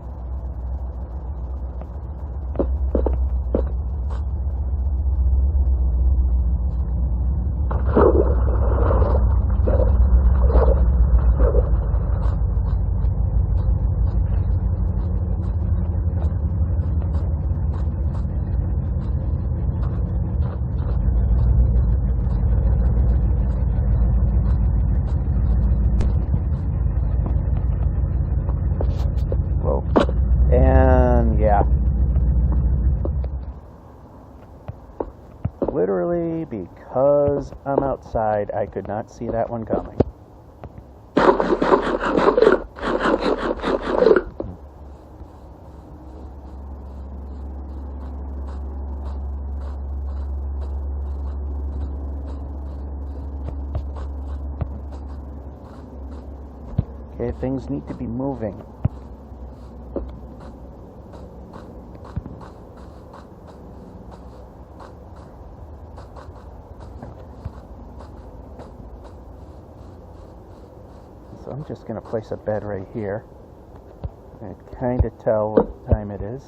And yeah, literally because I'm outside, I could not see that one coming. Okay, things need to be moving. So I'm just going to place a bed right here and kind of tell what time it is.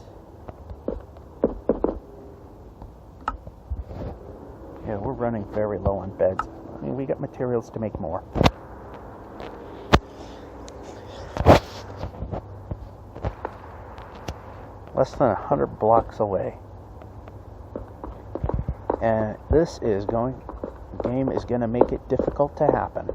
Yeah, we're running very low on beds. I mean, we got materials to make more. Less than 100 blocks away. And this game is going to make it difficult to happen.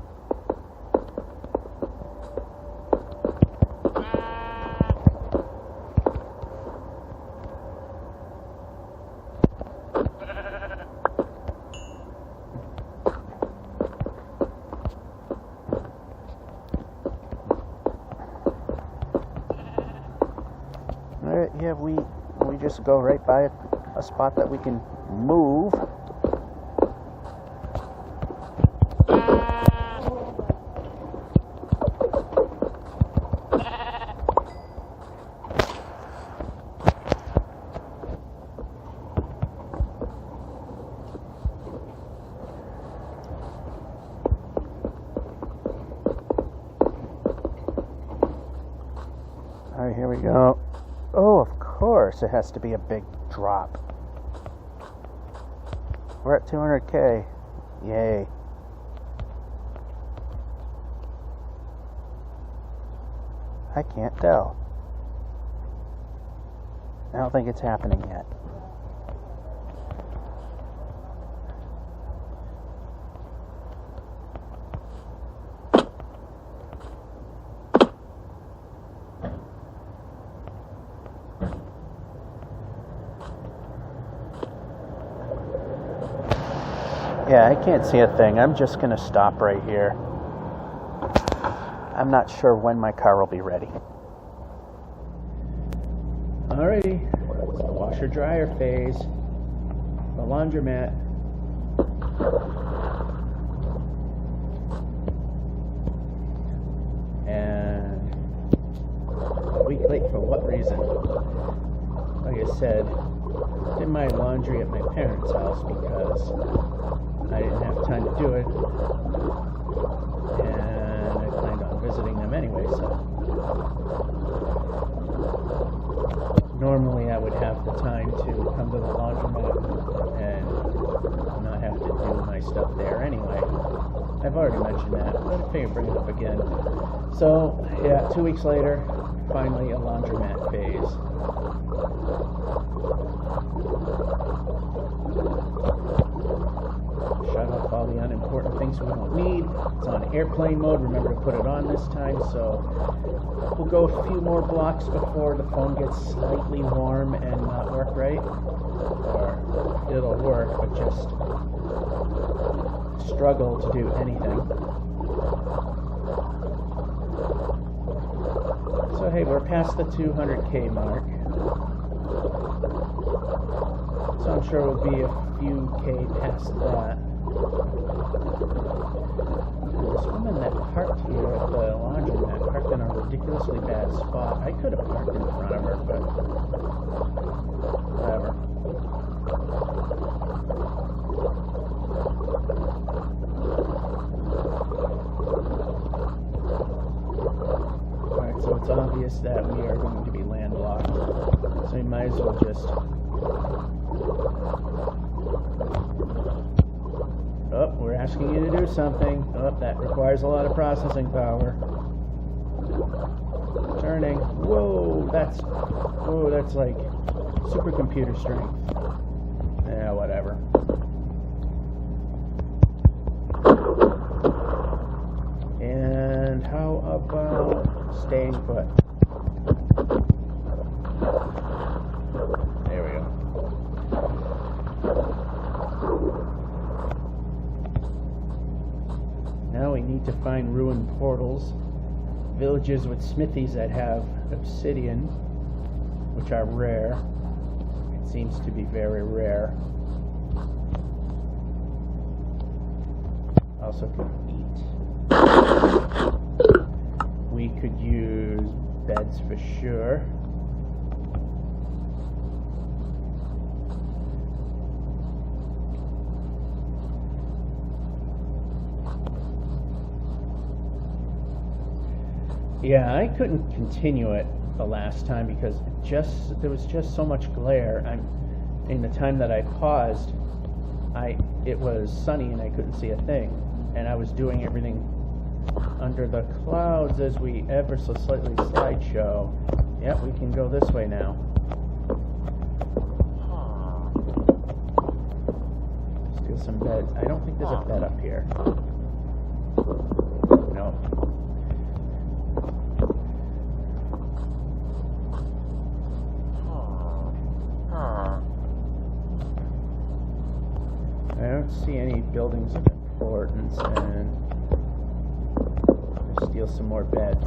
Yeah, we just go right by a spot that we can move. All right, here we go. Oh, of course, it has to be a big drop. We're at 200K. Yay. I can't tell. I don't think it's happening yet. Yeah, I can't see a thing. I'm just going to stop right here. I'm not sure when my car will be ready. Alrighty, it's the washer-dryer phase. The laundromat. And a week late for what reason? Like I said, did my laundry at my parents' house because I didn't have time to do it, and I planned on visiting them anyway, so normally I would have the time to come to the laundromat and not have to do my stuff there anyway. I've already mentioned that, but I figured bring it up again. So, yeah, 2 weeks later, finally a laundromat phase. Shut off all the unimportant things we don't need. It's on airplane mode. Remember to put it on this time. So we'll go a few more blocks before the phone gets slightly warm and not work right. Or it'll work, but just struggle to do anything. So hey, we're past the 200K mark. So I'm sure we'll be a few K past that. This woman that parked here at the laundromat parked in a ridiculously bad spot. I could have parked in front of her, but whatever. Alright, so it's obvious that we are going to be landlocked. So we might as well just... Oh, we're asking you to do something. Oh, that requires a lot of processing power. Turning. Whoa, that's like supercomputer strength. Yeah, whatever. And how about staying put? There we go. Now we need to find ruined portals, villages with smithies that have obsidian, which are rare. It seems to be very rare. Also can eat. We could use beds for sure. Yeah, I couldn't continue it the last time because there was just so much glare. In the time that I paused, it was sunny and I couldn't see a thing, and I was doing everything under the clouds as we ever so slightly slideshow. Yep, we can go this way now. Steal some beds. I don't think there's a bed up here. No. I don't see any buildings of importance, and I'll steal some more beds.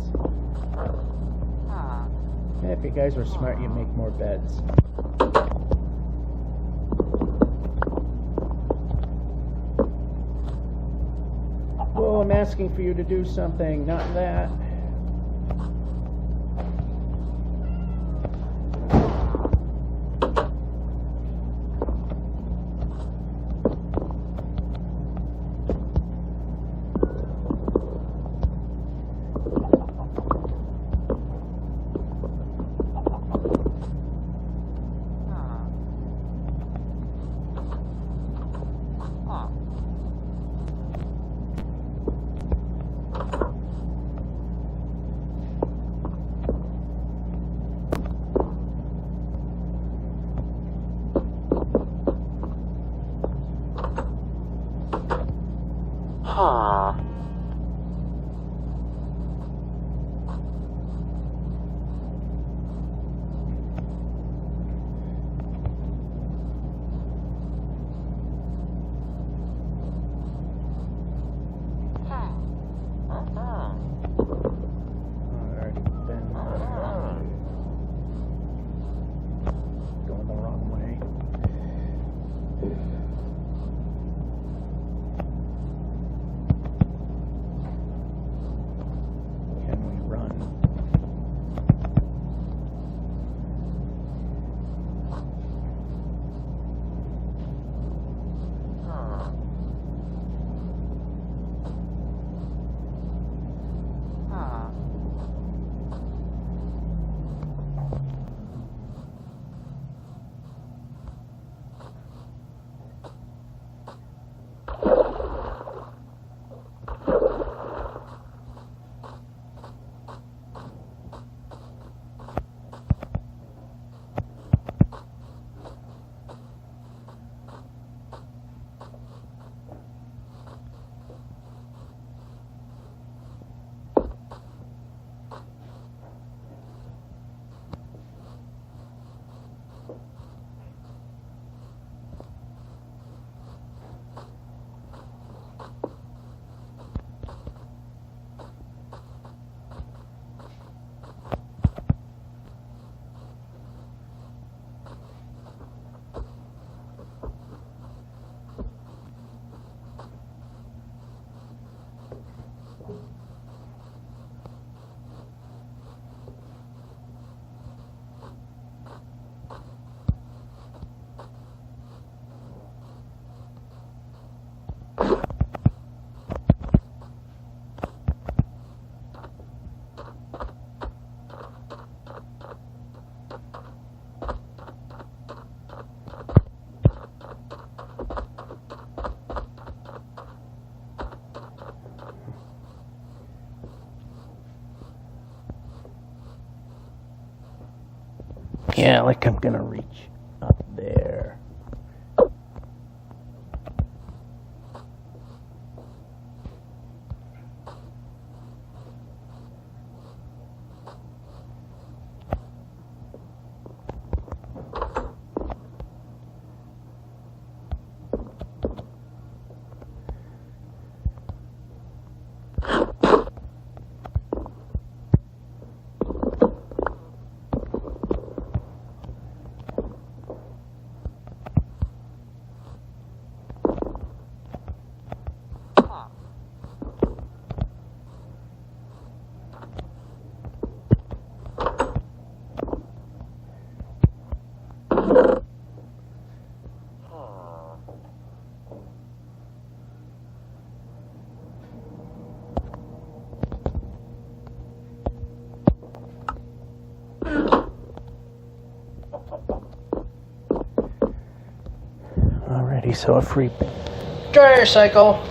And if you guys were smart, you'd make more beds. Whoa, I'm asking for you to do something, not that. Yeah, like I'm gonna reach up there. Alrighty, so a free dryer cycle.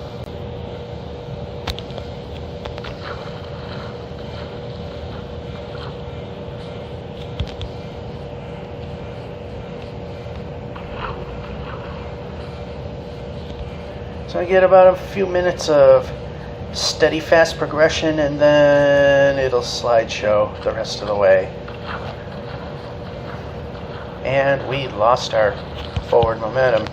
So I get about a few minutes of steady, fast progression, and then it'll slideshow the rest of the way. And we lost our forward momentum.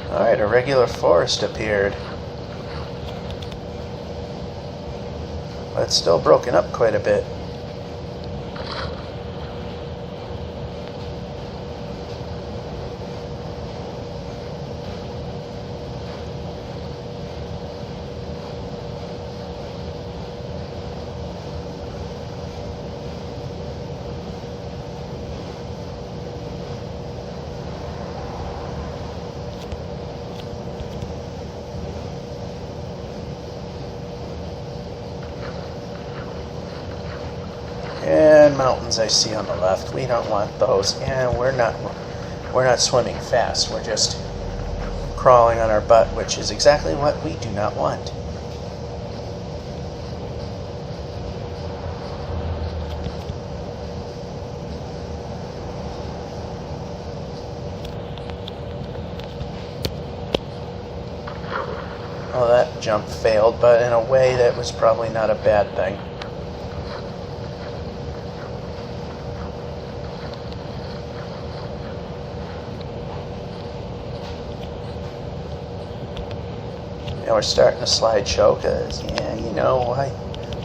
Alright, a regular forest appeared. But it's still broken up quite a bit. And mountains I see on the left. We don't want those. And we're not swimming fast. We're just crawling on our butt, which is exactly what we do not want. Well, that jump failed, but in a way that was probably not a bad thing. And we're starting a slideshow because, yeah, you know,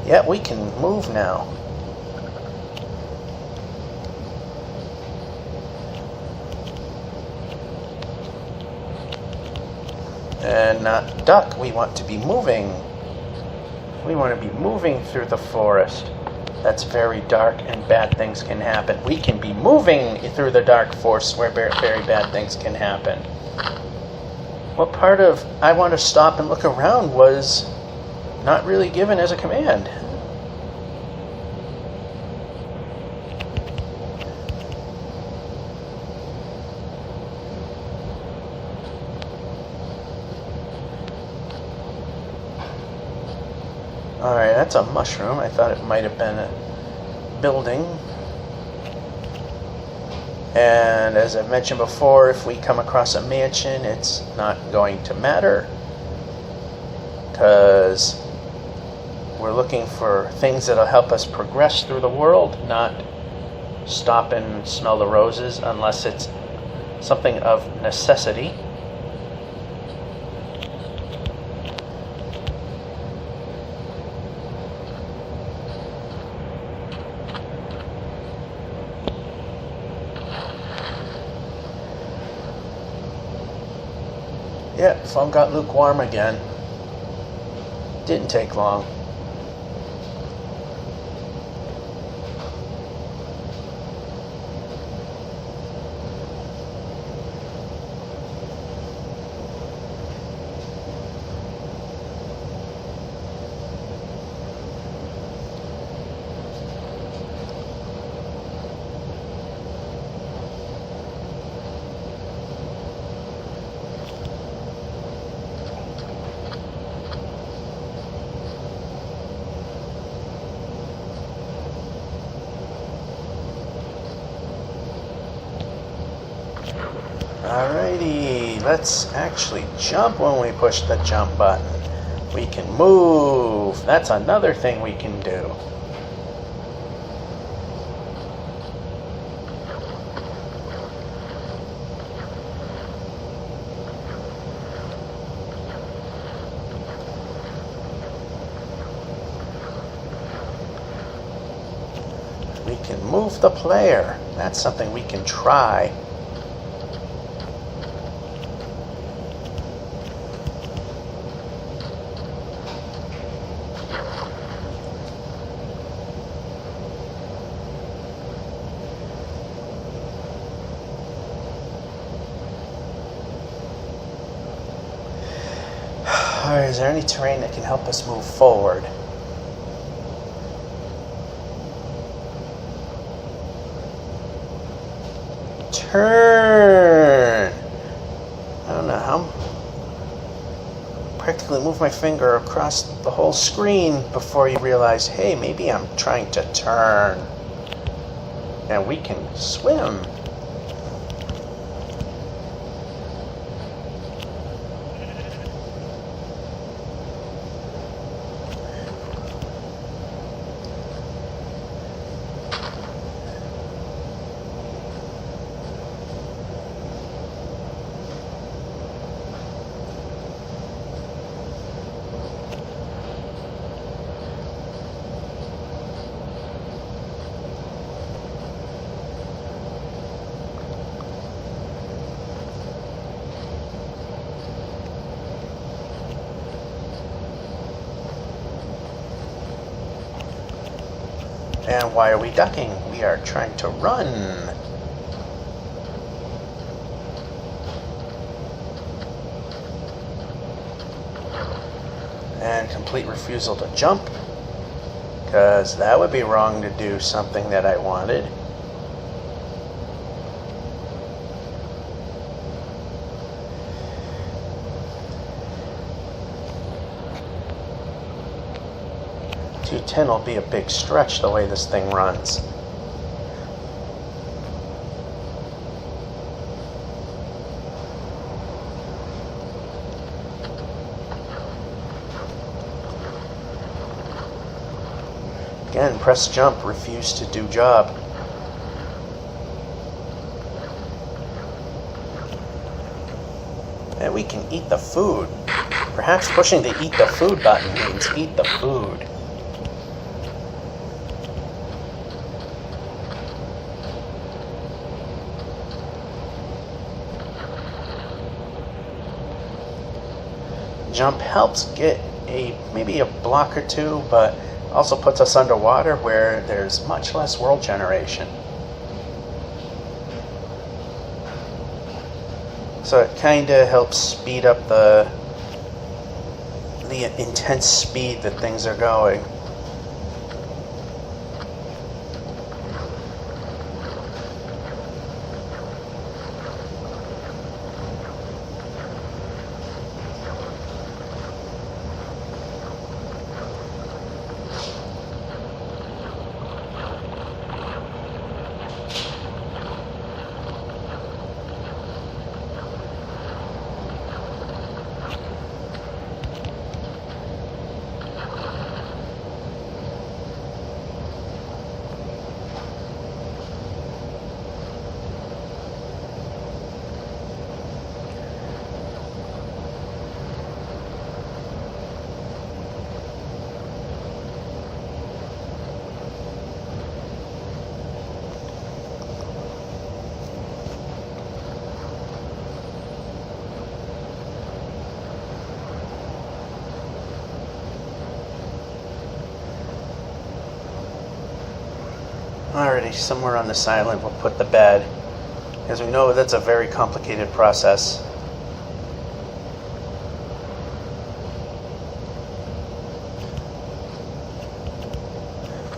yeah, we can move now. And not duck, we want to be moving. We want to be moving through the forest. That's very dark and bad things can happen. We can be moving through the dark forest where very bad things can happen. What part of I want to stop and look around was not really given as a command. Alright, that's a mushroom. I thought it might have been a building. And as I've mentioned before, if we come across a mansion, it's not going to matter because we're looking for things that'll help us progress through the world, not stop and smell the roses unless it's something of necessity. Yeah, phone got lukewarm again. Didn't take long. Alrighty, let's actually jump when we push the jump button. We can move. That's another thing we can do. We can move the player. That's something we can try. Alright, is there any terrain that can help us move forward? Turn! I don't know how. Practically move my finger across the whole screen before you realize, hey, maybe I'm trying to turn. And we can swim. And why are we ducking? We are trying to run. And complete refusal to jump, because that would be wrong to do something that I wanted. .210 will be a big stretch the way this thing runs. Again, press jump, refuse to do job. And we can eat the food. Perhaps pushing the eat the food button means eat the food. Jump helps get maybe a block or two, but also puts us underwater where there's much less world generation. So it kind of helps speed up the intense speed that things are going. Alrighty, somewhere on this island we'll put the bed, because we know that's a very complicated process.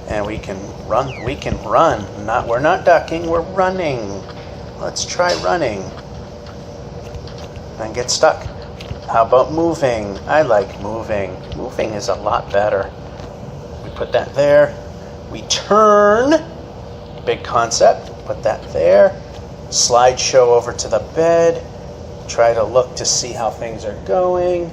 And we can run, we're not ducking, we're running. Let's try running. And get stuck. How about moving? I like moving. Moving is a lot better. We put that there. We turn. Big concept. Put that there. Slideshow over to the bed. Try to look to see how things are going.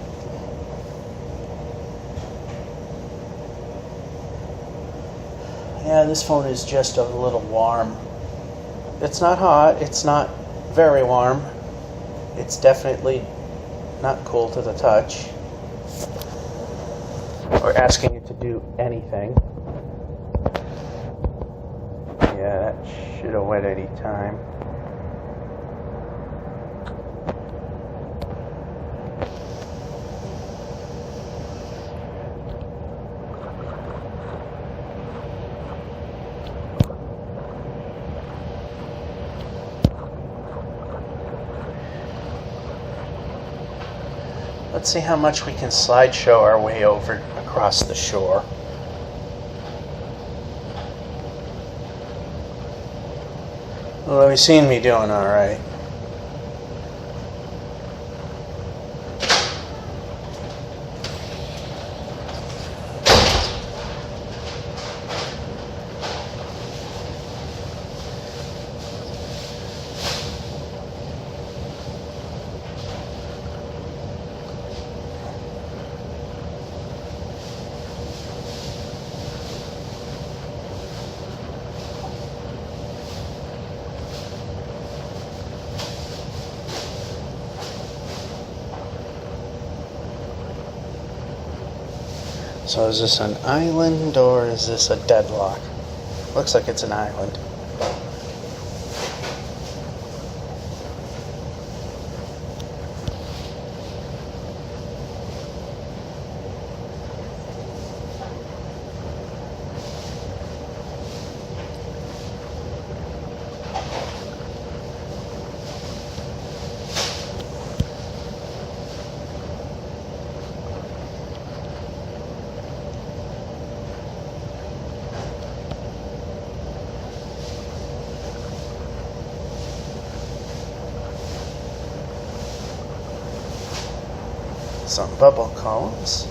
Yeah, this phone is just a little warm. It's not hot. It's not very warm. It's definitely not cool to the touch. Or asking it to do anything. Yeah, that should have went any time. Let's see how much we can slideshow our way over across the shore. Well, we've seen me doing all right. So is this an island or is this a deadlock? Looks like it's an island. Some bubble columns.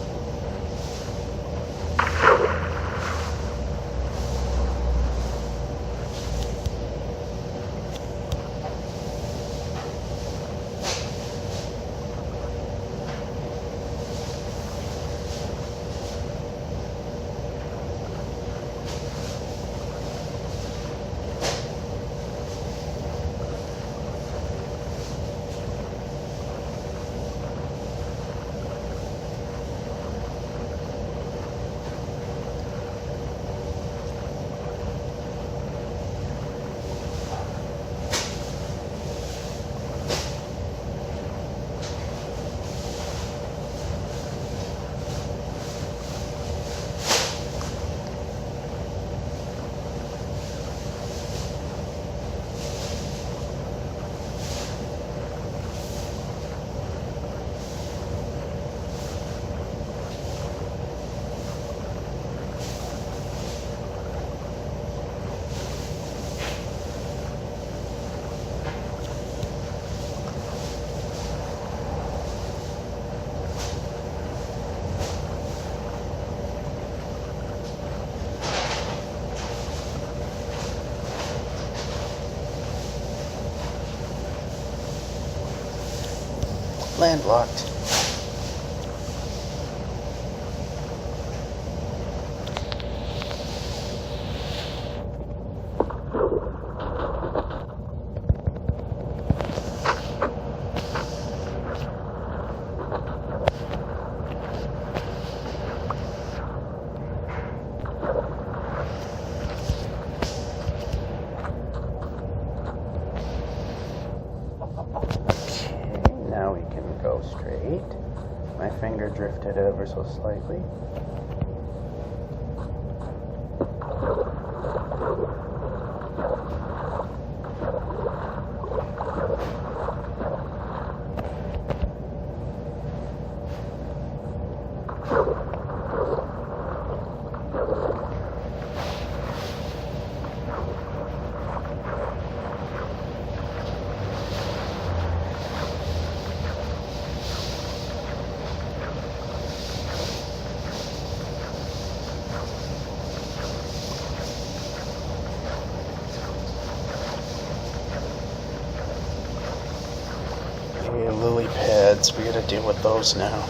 Landlocked. Now we can go straight. My finger drifted ever so slightly. Lily pads, we gotta deal with those now.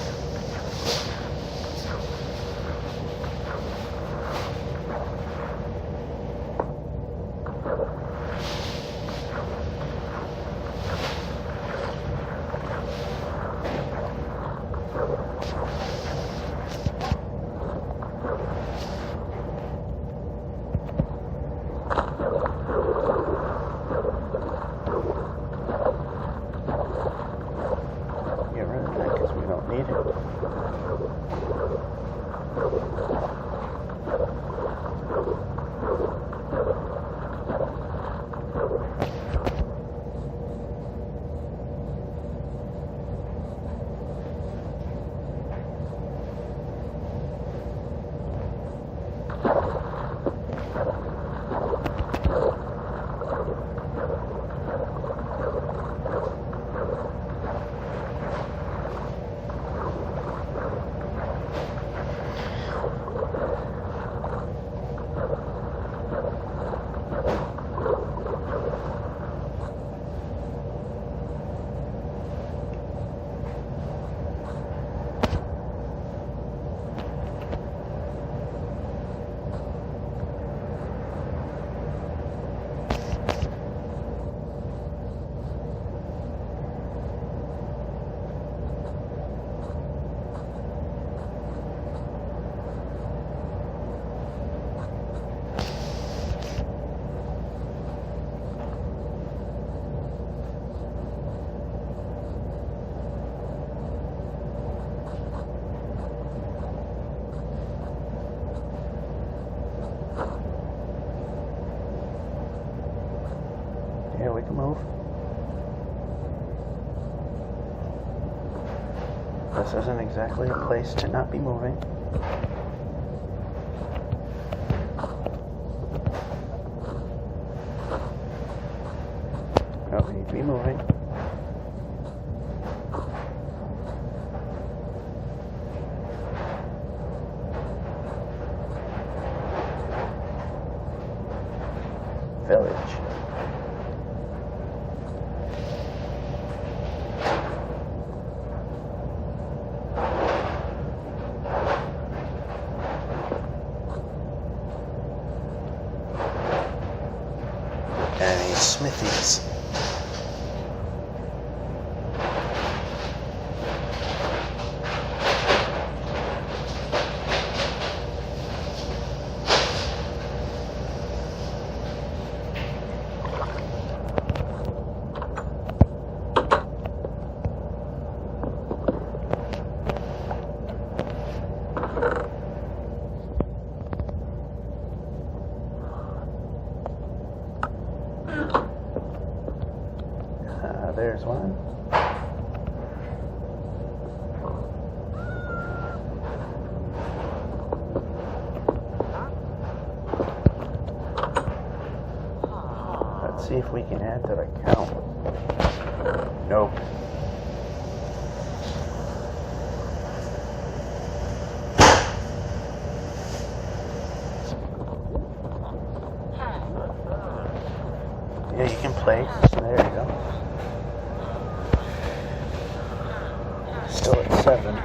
to move. This isn't exactly a place to not be moving. Oh, we need to be moving. Village. Any smithies. There's one. Let's see if we can add to the count. Nope. Yeah, you can play. There you go. Still at 7.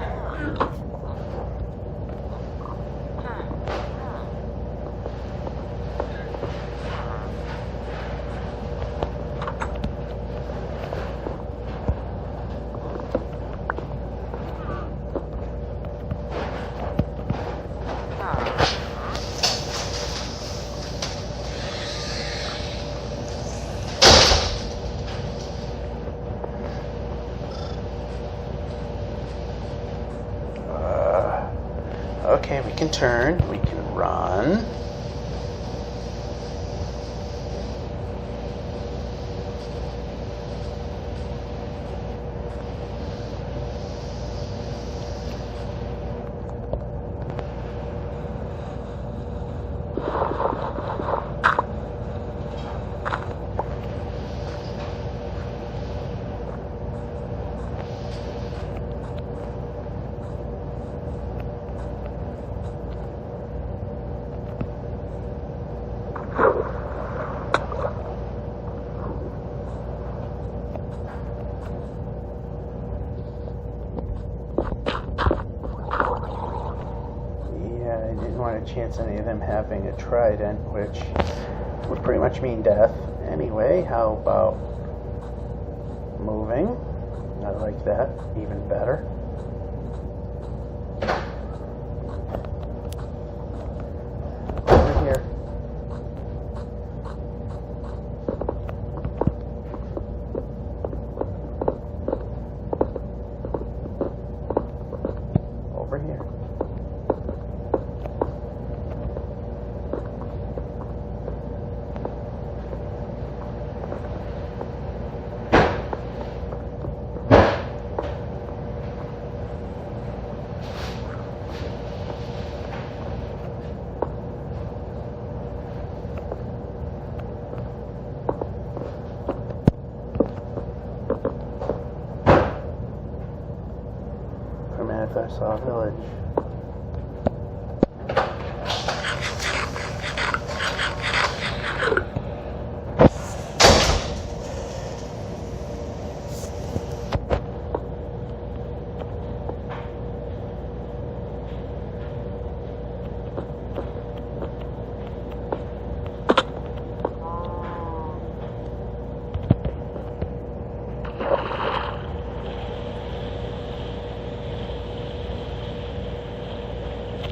Okay, we can turn, we can run. Chance any of them having a trident, which would pretty much mean death. Anyway, how about moving? I like that even better. Over here. Over here. I saw a village.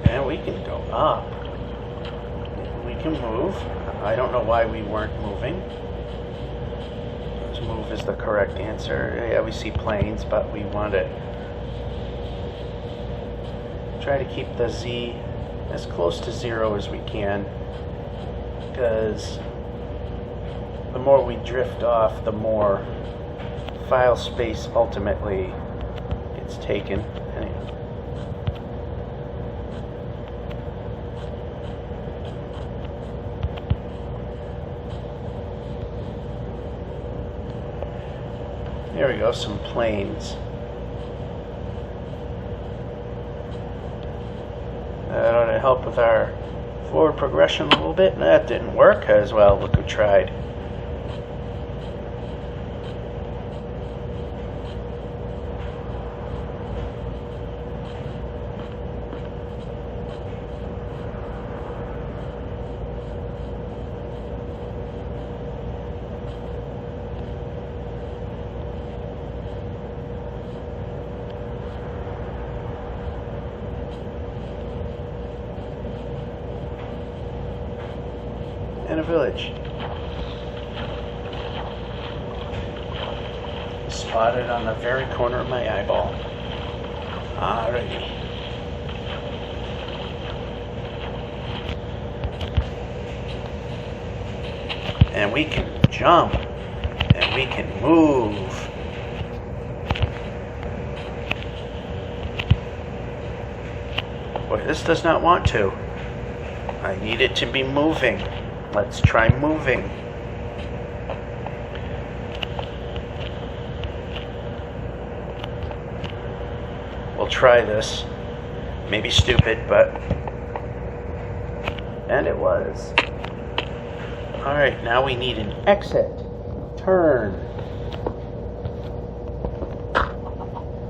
And we can go up. We can move. I don't know why we weren't moving. Move is the correct answer. Yeah, we see planes, but we want to try to keep the Z as close to 0 as we can, because the more we drift off, the more file space ultimately gets taken. Anyway. There we go, some planes. That ought to help with our forward progression a little bit. That didn't work as well. Look who tried. In a village. Spotted on the very corner of my eyeball. Alrighty. And we can jump. And we can move. Boy, this does not want to. I need it to be moving. Let's try moving. We'll try this. Maybe stupid, but... And it was. Alright, now we need an exit. Turn.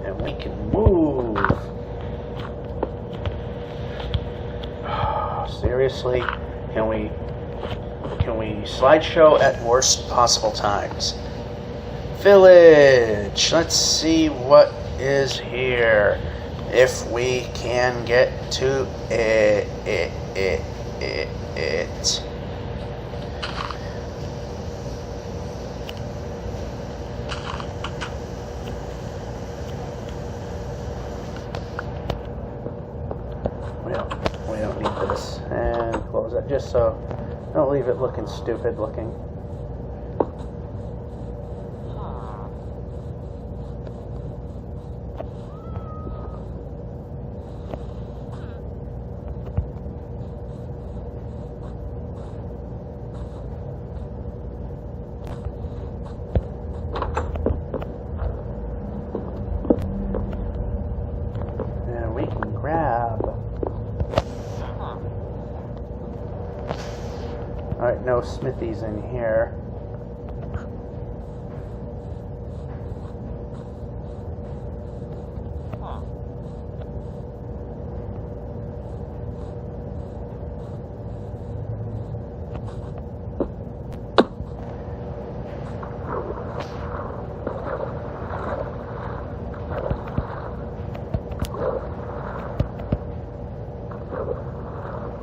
And we can move. Seriously? Can we slideshow at worst possible times? Village. Let's see what is here. If we can get to it. We don't need this. And close it just so don't leave it looking stupid looking. And we can grab. Alright, no smithies in here.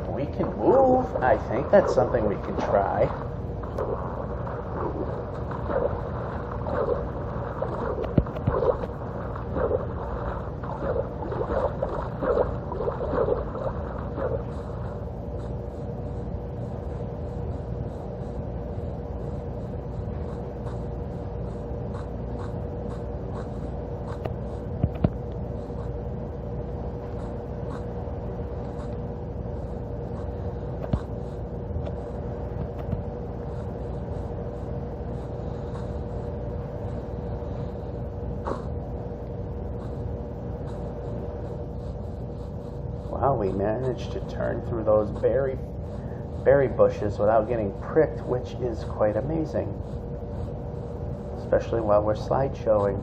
We can move. I think that's something we can try. Wow, we managed to turn through those berry bushes without getting pricked, which is quite amazing. Especially while we're slideshowing.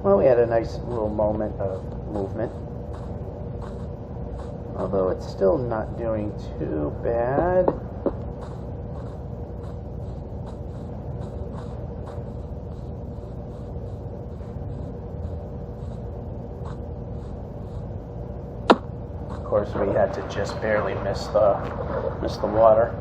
Well, we had a nice little moment of movement. Although it's still not doing too bad. Of course, we had to just barely miss the water.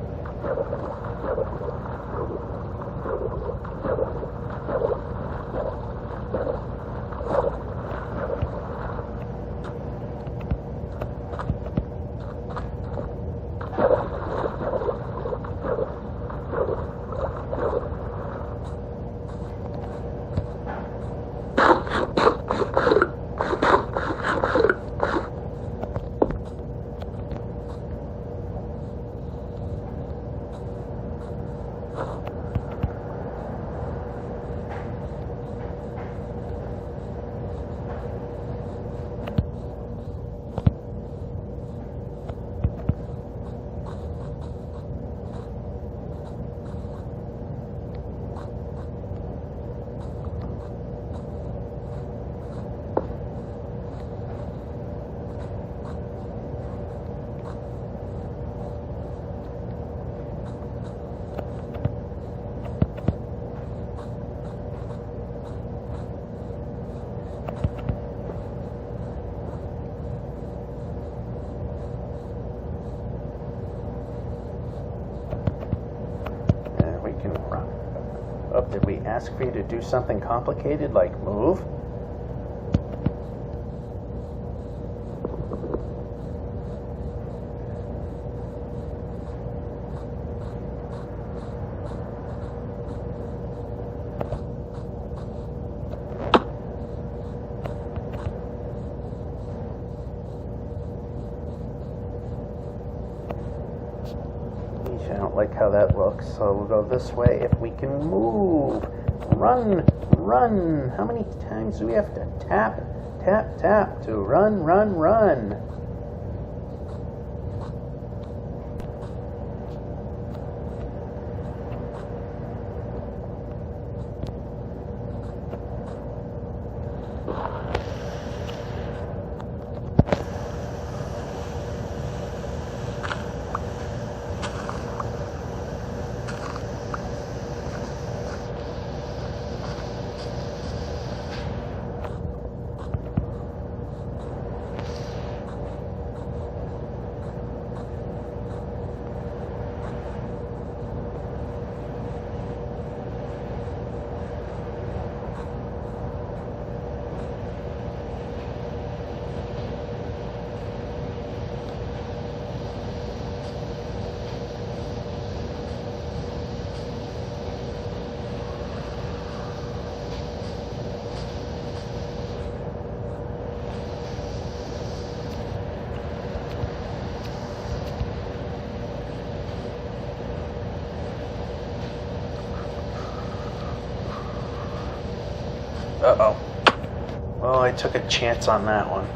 ask for you to do something complicated like move? I don't like how that looks, so we'll go this way if we can move. Run, run. How many times do we have to tap, tap, tap to run, run, run? Uh-oh. Well, I took a chance on that one.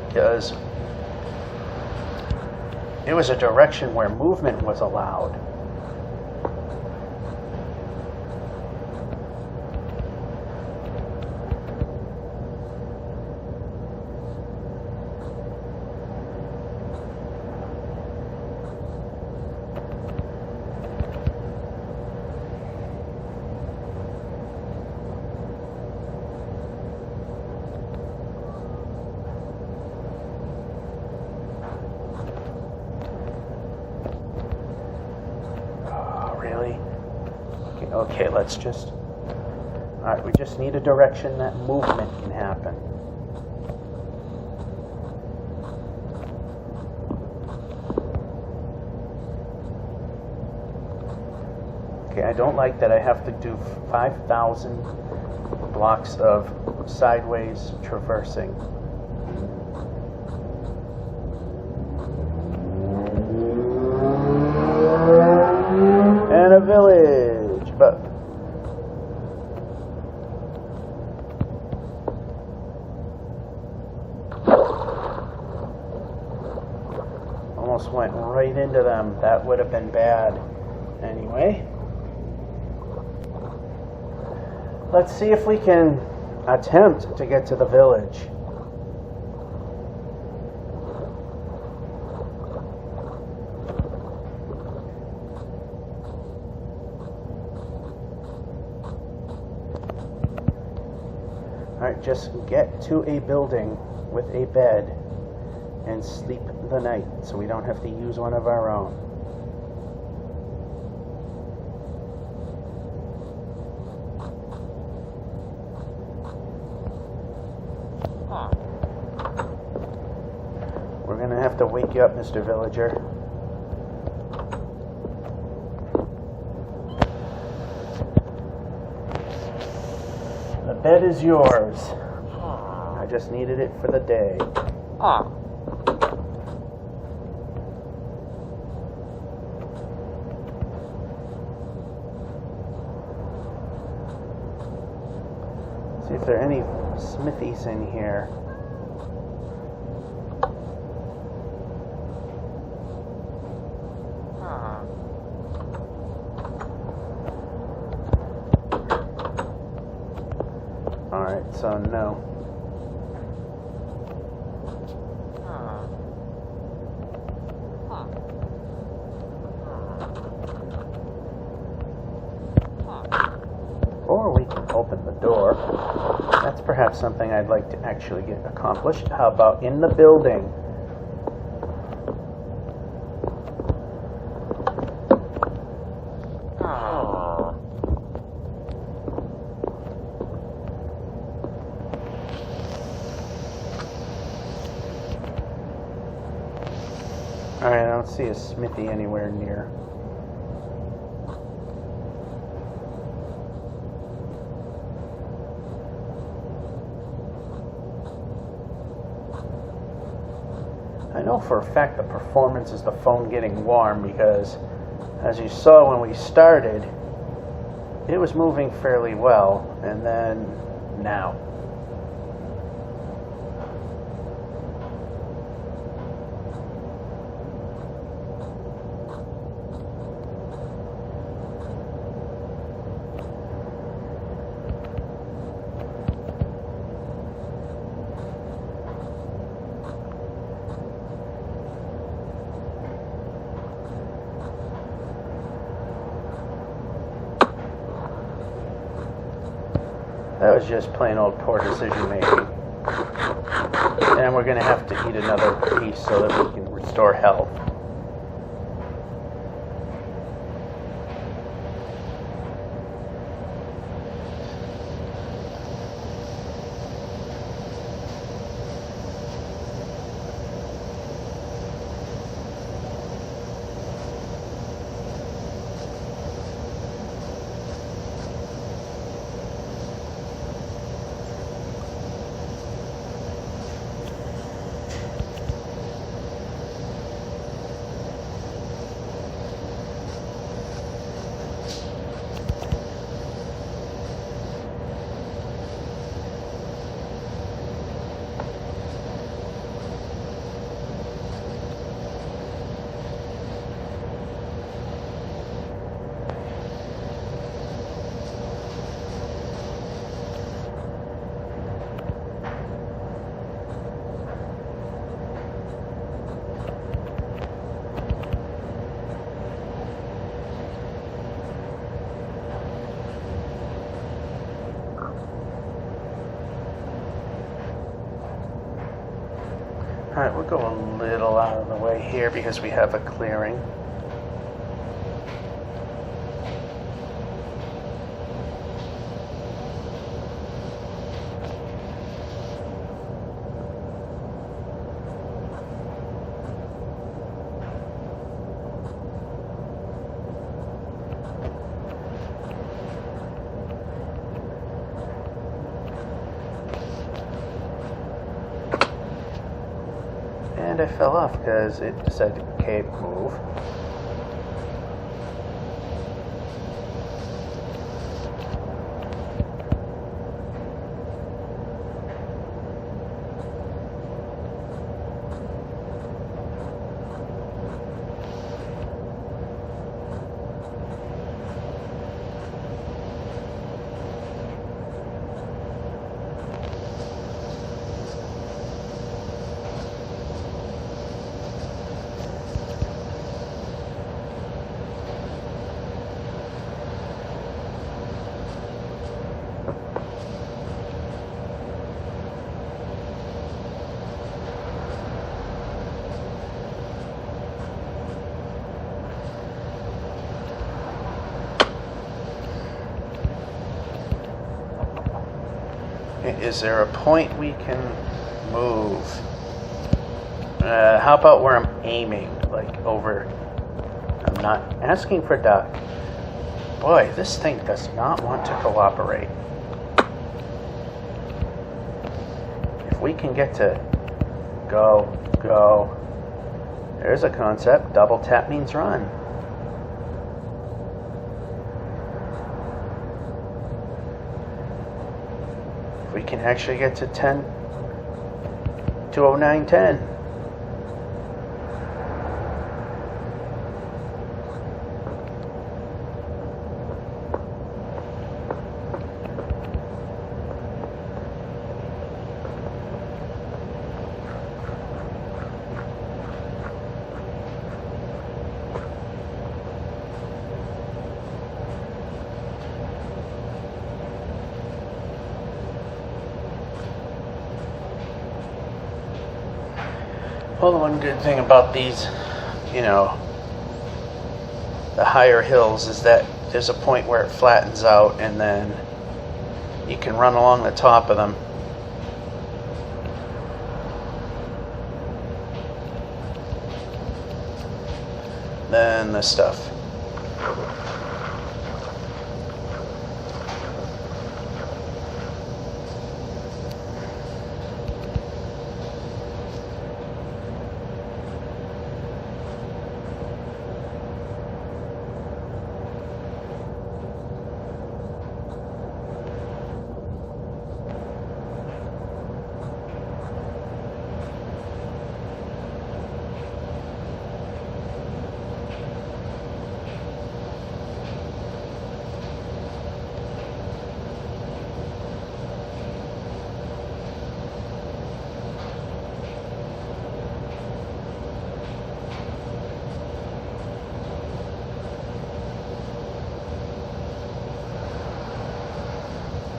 Because it was a direction where movement was allowed. Okay, let's just... Alright, we just need a direction that movement can happen. Okay, I don't like that I have to do 5,000 blocks of sideways traversing. And a village, but... almost went right into them. That would have been bad. Anyway. Let's see if we can attempt to get to the village. Alright, just get to a building with a bed and sleep the night so we don't have to use one of our own. We're gonna have to wake you up, Mr. Villager. The bed is yours. I just needed it for the day. See if there are any smithies in here. Alright, so no. Or we can open the door. That's perhaps something I'd like to actually get accomplished. How about in the building? see a smithy anywhere near. I know for a fact the performance is the phone getting warm because, as you saw when we started, it was moving fairly well, and then now. That was just plain old poor decision making. And we're going to have to eat another piece so that we can restore health. Alright, we'll go a little out of the way here because we have a clearing. And I fell off because it decided to cave move. Is there a point we can move? How about where I'm aiming? Like over... I'm not asking for duck. Boy, this thing does not want to cooperate. If we can get to go, go. There's a concept. Double tap means run. We can actually get to 10 to 0910. Well, the one good thing about these, you know, the higher hills is that there's a point where it flattens out and then you can run along the top of them. than this stuff.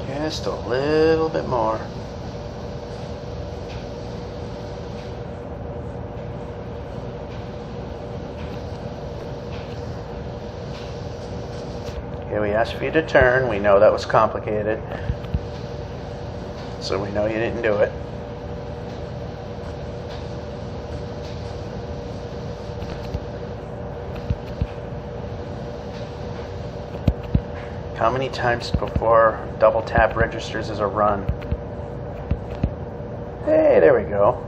Just a little bit more. Okay, we asked for you to turn. We know that was complicated. So we know you didn't do it. How many times before double tap registers as a run? Hey, there we go.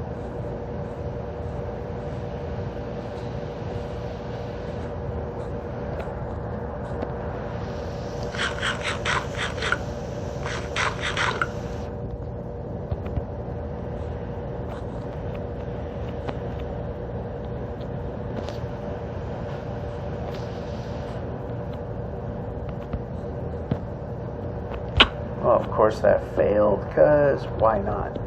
Well, of course that failed, because why not?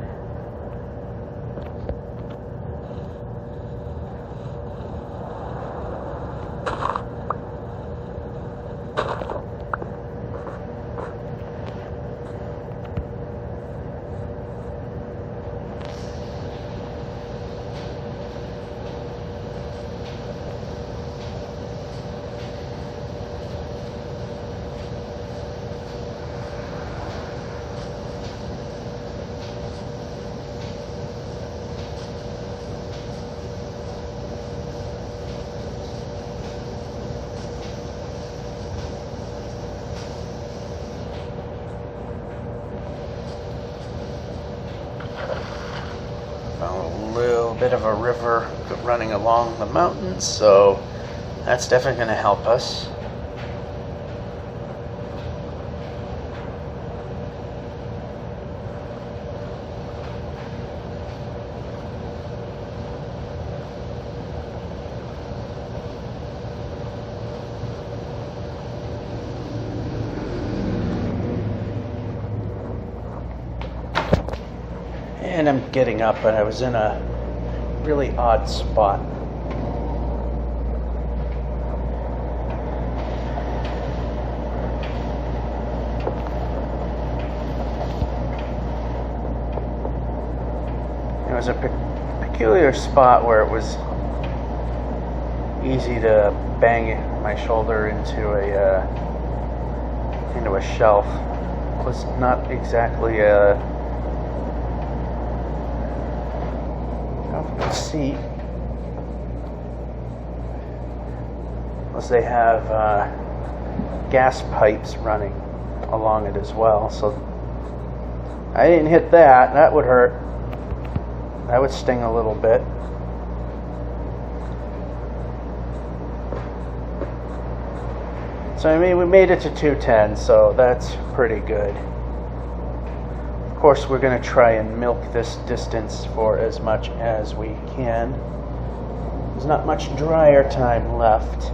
A little bit of a river running along the mountains, so that's definitely going to help us. And I'm getting up, but I was in a really odd spot. It was a peculiar spot where it was easy to bang my shoulder into a shelf. It was not exactly a seat, unless they have gas pipes running along it as well. So I didn't hit that. That would hurt. That would sting a little bit. So I mean, we made it to 210, so that's pretty good. Of course, we're going to try and milk this distance for as much as we can. There's not much dryer time left.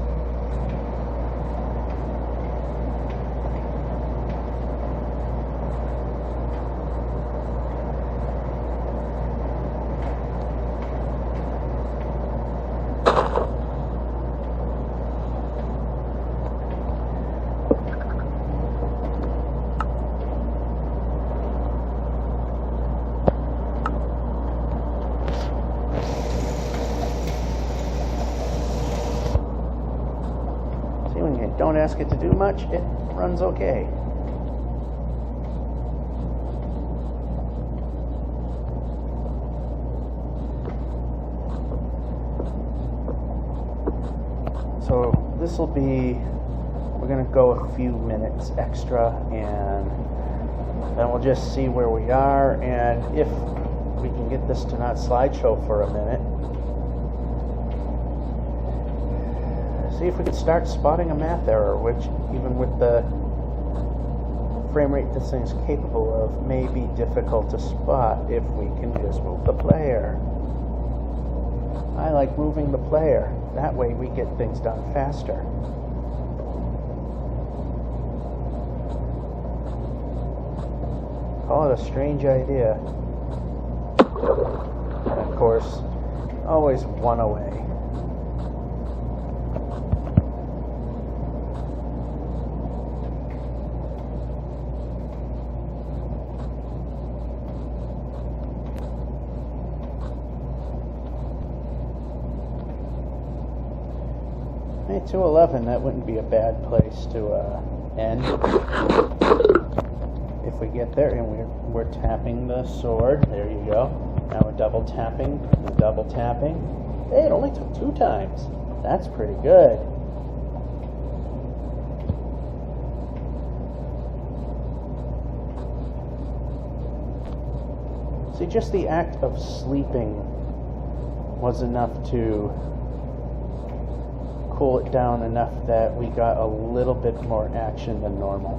Don't ask it to do much, it runs okay. So this will be, we're going to go a few minutes extra, and then we'll just see where we are, and if we can get this to not slideshow for a minute. See if we can start spotting a math error, which even with the frame rate this thing's capable of may be difficult to spot if we can just move the player. I like moving the player. That way we get things done faster. Call it a strange idea. And of course, always one away. Hey, 211, that wouldn't be a bad place to end. If we get there, and we're tapping the sword, there you go. Now we're double tapping, and double tapping. Hey, it only took 2 times. That's pretty good. See, just the act of sleeping was enough to cool it down enough that we got a little bit more action than normal.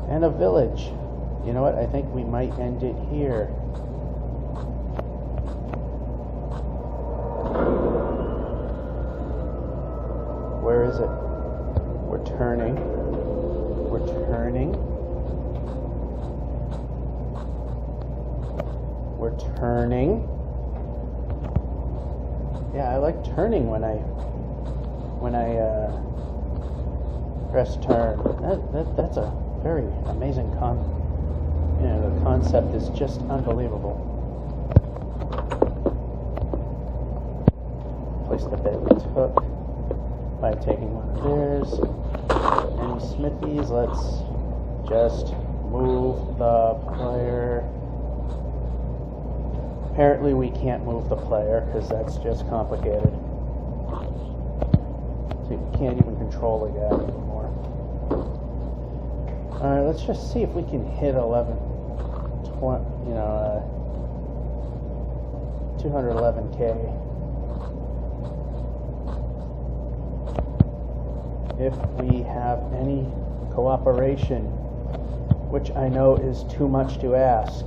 And a village. You know what? I think we might end it here. Where is it? We're turning. We're turning. We're turning. Yeah, I like turning when I press turn. That's a very amazing the concept is just unbelievable. Place the bed we took by taking one of theirs. Any smithies, let's just move the player. Apparently we can't move the player because that's just complicated. See, we can't even control the guy anymore. Alright, let's just see if we can hit 211K. If we have any cooperation, which I know is too much to ask,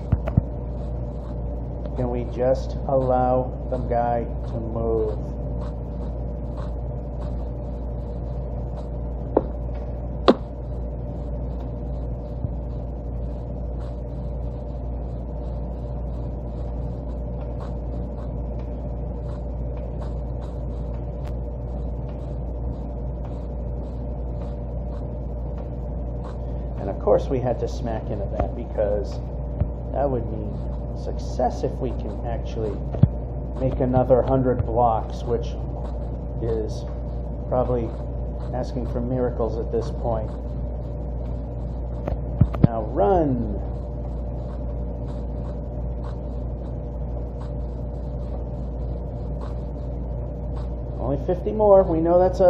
can we just allow the guy to move? Of course we had to smack into that because that would mean success if we can actually make another 100 blocks, which is probably asking for miracles at this point. Now run! Only 50 more. We know that's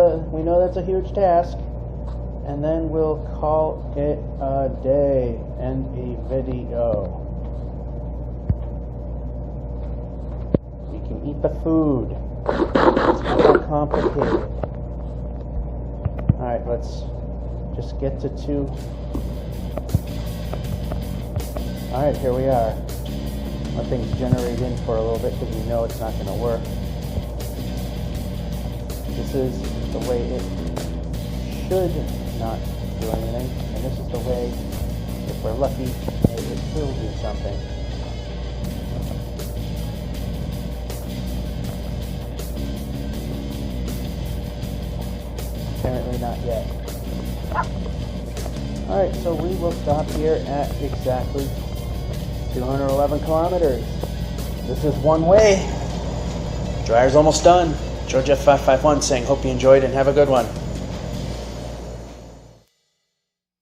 a huge task. And then we'll call it a day and a video. We can eat the food. It's not that complicated. Alright, let's just get to 2. Alright, here we are. Let things generate in for a little bit because we know it's not going to work. This is the way it should not do anything, and this is the way, if we're lucky, it will do something. Apparently not yet. Alright, so we will stop here at exactly 211 kilometers. This is one way. Dryer's almost done. George F551 saying, hope you enjoyed and have a good one.